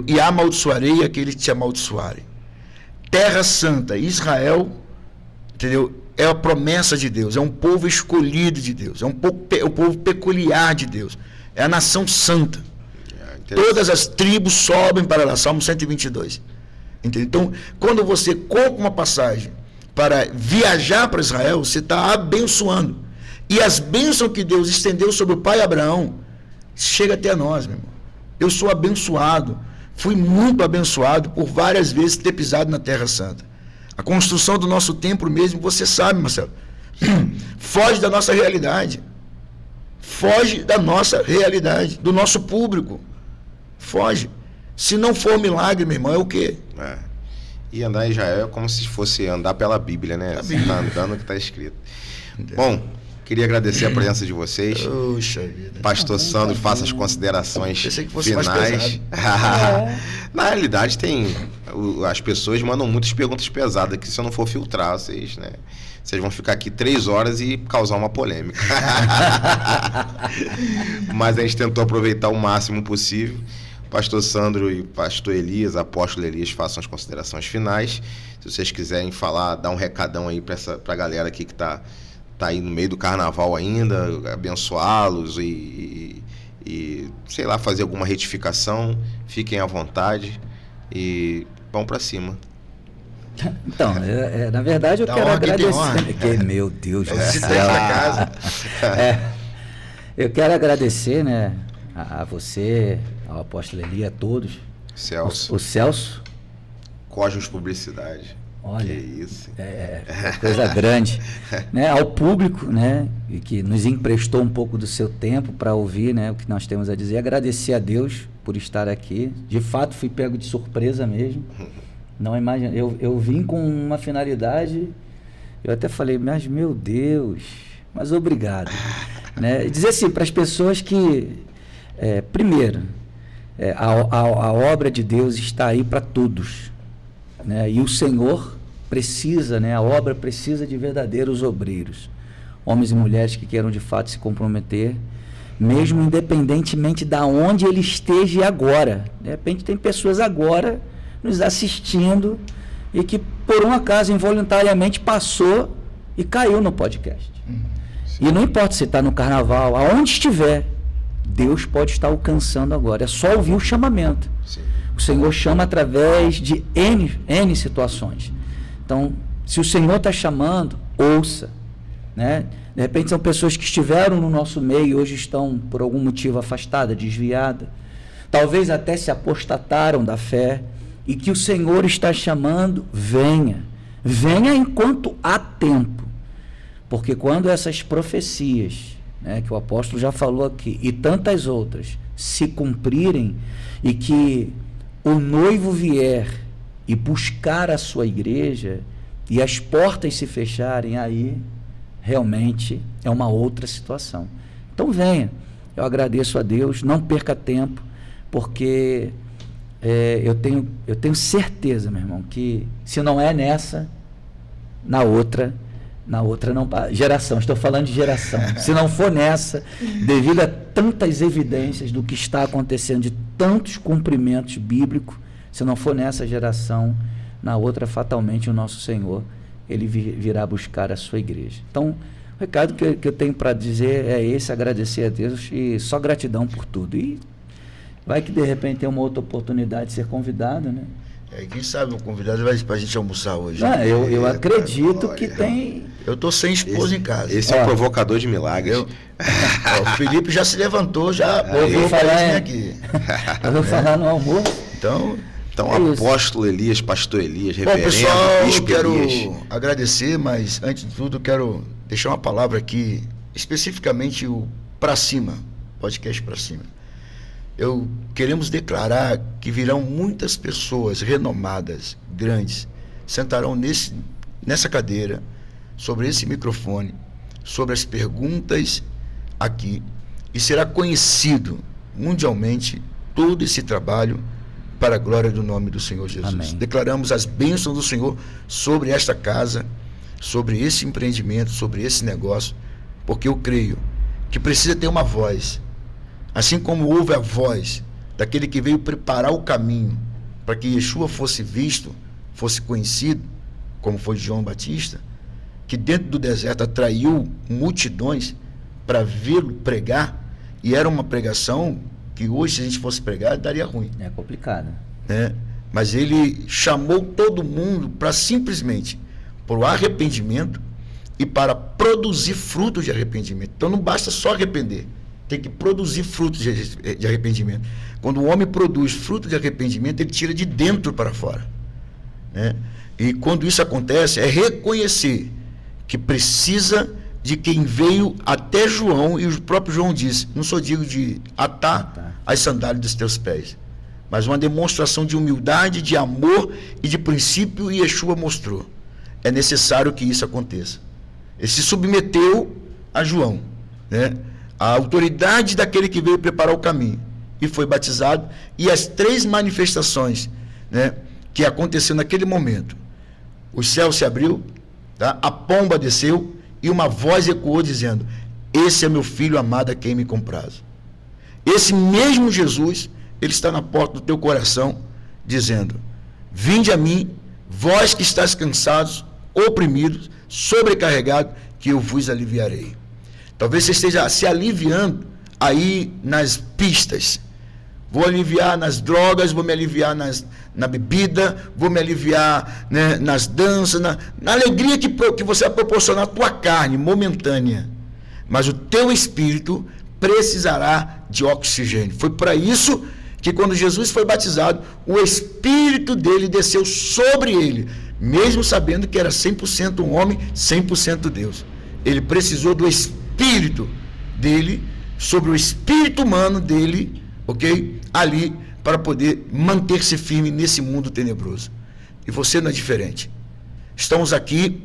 C: e amaldiçoarei aqueles que te amaldiçoarem. Terra Santa, Israel, entendeu? É a promessa de Deus, é um povo escolhido de Deus, é um povo peculiar de Deus, é a nação santa. Todas as tribos sobem para lá, Salmo 122. Entendeu? Então, quando você compra uma passagem para viajar para Israel, você está abençoando. E as bênçãos que Deus estendeu sobre o pai Abraão, chega até nós, meu irmão. Eu sou abençoado, fui muito abençoado por várias vezes ter pisado na Terra Santa. A construção do nosso templo mesmo, você sabe, Marcelo, foge da nossa realidade. Foge da nossa realidade, do nosso público. Foge. Se não for milagre, meu irmão, é o quê?
A: E andar em Israel é como se fosse andar pela Bíblia, né? Você está andando o que está escrito. Bom, queria agradecer a presença de vocês.
C: Puxa vida.
A: Pastor Sandro, faça as considerações
C: Pensei que fosse
A: finais.
C: mais
A: Na realidade, as pessoas mandam muitas perguntas pesadas que se eu não for filtrar, vocês vão ficar aqui 3 horas e causar uma polêmica. Mas a gente tentou aproveitar o máximo possível. Pastor Sandro e Pastor Elias, Apóstolo Elias, façam as considerações finais. Se vocês quiserem falar, dar um recadão aí para a galera aqui que está aí no meio do carnaval ainda, abençoá-los e, sei lá, fazer alguma retificação, fiquem à vontade e vão para cima.
D: Então, na verdade eu quero agradecer. Meu Deus do céu. Eu quero agradecer, né, a você, ao Apóstolo Eli, a todos.
A: Celso.
D: O Celso.
A: Cosmos Publicidade.
D: Olha,
A: que isso.
D: Coisa grande. Né, ao público, né, que nos emprestou um pouco do seu tempo para ouvir, né, o que nós temos a dizer. Agradecer a Deus por estar aqui. De fato, fui pego de surpresa mesmo. Não imagina. Eu vim com uma finalidade. Eu até falei, mas meu Deus, mas obrigado. Né? Dizer assim para as pessoas que, primeiro, a obra de Deus está aí para todos, né? E o Senhor precisa, né? A obra precisa de verdadeiros obreiros, homens e mulheres que queiram de fato se comprometer, mesmo independentemente de onde ele esteja agora. De repente tem pessoas agora nos assistindo e que por um acaso involuntariamente passou e caiu no podcast. E não importa se está no carnaval, aonde estiver, Deus pode estar alcançando agora. É só ouvir o chamamento. Sim. O Senhor chama através de N situações. Então, se o Senhor está chamando, ouça. Né? De repente são pessoas que estiveram no nosso meio e hoje estão, por algum motivo, afastadas, desviadas. Talvez até se apostataram da fé. E que o Senhor está chamando, venha. Venha enquanto há tempo. Porque quando essas profecias, né, que o apóstolo já falou aqui, e tantas outras, se cumprirem, e que o noivo vier e buscar a sua igreja, e as portas se fecharem, aí realmente é uma outra situação. Então venha. Eu agradeço a Deus, não perca tempo, porque eu tenho certeza, meu irmão, que se não é nessa, na outra não, geração, estou falando de geração, se não for nessa, devido a tantas evidências do que está acontecendo, de tantos cumprimentos bíblicos, se não for nessa geração, na outra fatalmente o nosso Senhor, ele virá buscar a sua igreja. Então, o recado que eu tenho para dizer é esse, agradecer a Deus e só gratidão por tudo. E Vai que de repente tem uma outra oportunidade de ser convidado, né?
C: Quem sabe o convidado vai pra gente almoçar hoje.
D: Não, eu acredito que tem...
C: Eu tô sem esposa em casa.
A: Esse é o provocador de milagres.
C: O Felipe já se levantou, já
D: ouviu falar
C: aqui.
D: Eu vou falar no almoço.
C: Então,
A: apóstolo Elias, pastor Elias, reverendo,
C: bom, pessoal, eu quero
A: Elias.
C: agradecer, mas antes de tudo, quero deixar uma palavra aqui, especificamente o Pra Cima, podcast Pra Cima. Queremos declarar que virão muitas pessoas renomadas, grandes, sentarão nessa cadeira, sobre esse microfone, sobre as perguntas aqui, e será conhecido mundialmente todo esse trabalho para a glória do nome do Senhor Jesus.
D: Amém.
C: Declaramos as bênçãos do Senhor sobre esta casa, sobre esse empreendimento, sobre esse negócio, porque eu creio que precisa ter uma voz, assim como houve a voz daquele que veio preparar o caminho para que Yeshua fosse visto, fosse conhecido, como foi João Batista, que dentro do deserto atraiu multidões para vê-lo pregar, e era uma pregação que hoje, se a gente fosse pregar, daria ruim.
D: É complicado.
C: Né? Mas ele chamou todo mundo para simplesmente por o arrependimento e para produzir frutos de arrependimento. Então não basta só arrepender, tem que produzir frutos de arrependimento. Quando o homem produz fruto de arrependimento, ele tira de dentro para fora. Né? E quando isso acontece, é reconhecer que precisa de quem veio até João, e o próprio João disse, não sou digno de atar as sandálias dos teus pés, mas uma demonstração de humildade, de amor e de princípio, e Yeshua mostrou. É necessário que isso aconteça. Ele se submeteu a João, né? A autoridade daquele que veio preparar o caminho, e foi batizado, e as 3 manifestações, né, que aconteceu naquele momento: o céu se abriu, tá? A pomba desceu, e uma voz ecoou dizendo: esse é meu filho amado a quem me comprazo. Esse mesmo Jesus, ele está na porta do teu coração, dizendo: vinde a mim, vós que estáis cansados, oprimidos, sobrecarregados, que eu vos aliviarei. Talvez você esteja se aliviando aí nas pistas. Vou aliviar nas drogas, vou me aliviar na bebida, vou me aliviar, né, nas danças, na alegria que você vai proporcionar à tua carne momentânea. Mas o teu espírito precisará de oxigênio. Foi para isso que quando Jesus foi batizado, o espírito dele desceu sobre ele, mesmo sabendo que era 100% um homem, 100% Deus. Ele precisou do espírito dele, sobre o espírito humano dele, ok? Ali, para poder manter-se firme nesse mundo tenebroso. E você não é diferente. Estamos aqui,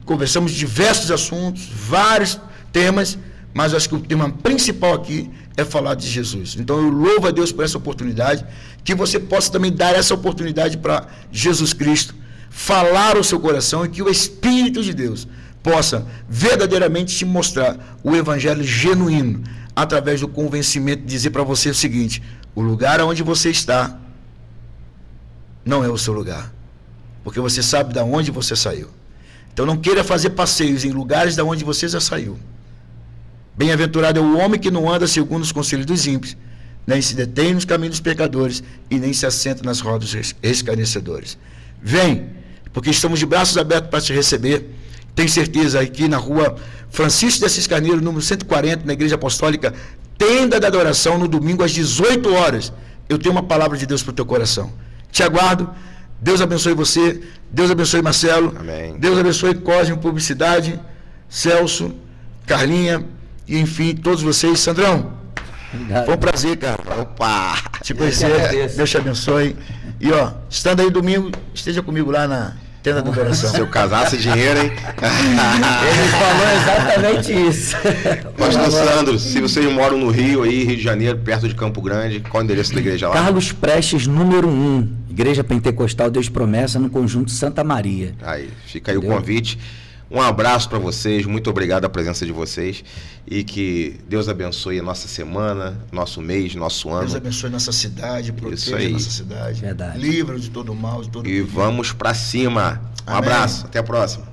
C: conversamos de diversos assuntos, vários temas, mas acho que o tema principal aqui é falar de Jesus. Então eu louvo a Deus por essa oportunidade, que você possa também dar essa oportunidade para Jesus Cristo, falar ao seu coração, e que o Espírito de Deus possa verdadeiramente te mostrar o evangelho genuíno, através do convencimento, de dizer para você o seguinte: o lugar onde você está não é o seu lugar, porque você sabe de onde você saiu. Então não queira fazer passeios em lugares de onde você já saiu. Bem-aventurado é o homem que não anda segundo os conselhos dos ímpios, nem se detém nos caminhos dos pecadores, e nem se assenta nas rodas dos escarnecedores. Vem, porque estamos de braços abertos para te receber. Tem certeza, aqui na rua Francisco de Assis Carneiro, número 140, na Igreja Apostólica, tenda da adoração, no domingo às 18 horas. Eu tenho uma palavra de Deus para o teu coração. Te aguardo. Deus abençoe você. Deus abençoe Marcelo.
A: Amém.
C: Deus abençoe Cosme Publicidade, Celso, Carlinha, e enfim, todos vocês. Sandrão,
D: Obrigado.
C: foi um prazer, cara.
A: Opa!
C: Te conhecer. Deus te abençoe. E ó, estando aí domingo, esteja comigo lá na tenda da adoração.
A: Se eu casasse dinheiro, hein?
D: Ele falou exatamente isso.
A: Pastor Sandro, se vocês moram no Rio, aí, Rio de Janeiro, perto de Campo Grande, qual é o endereço da igreja lá?
D: Carlos Prestes, número 1, Igreja Pentecostal Deus Promessa, no Conjunto Santa Maria.
A: Aí, fica aí
D: Entendeu?
A: o convite. Um abraço para vocês, muito obrigado a presença de vocês, e que Deus abençoe a nossa semana, nosso mês, nosso ano.
C: Deus abençoe nossa cidade,
A: Isso
C: proteja
A: aí.
C: nossa cidade.
D: Verdade.
C: Livra de todo mal, de todo
A: E
C: perigo.
A: vamos para cima. Um
C: Amém.
A: abraço, até a próxima.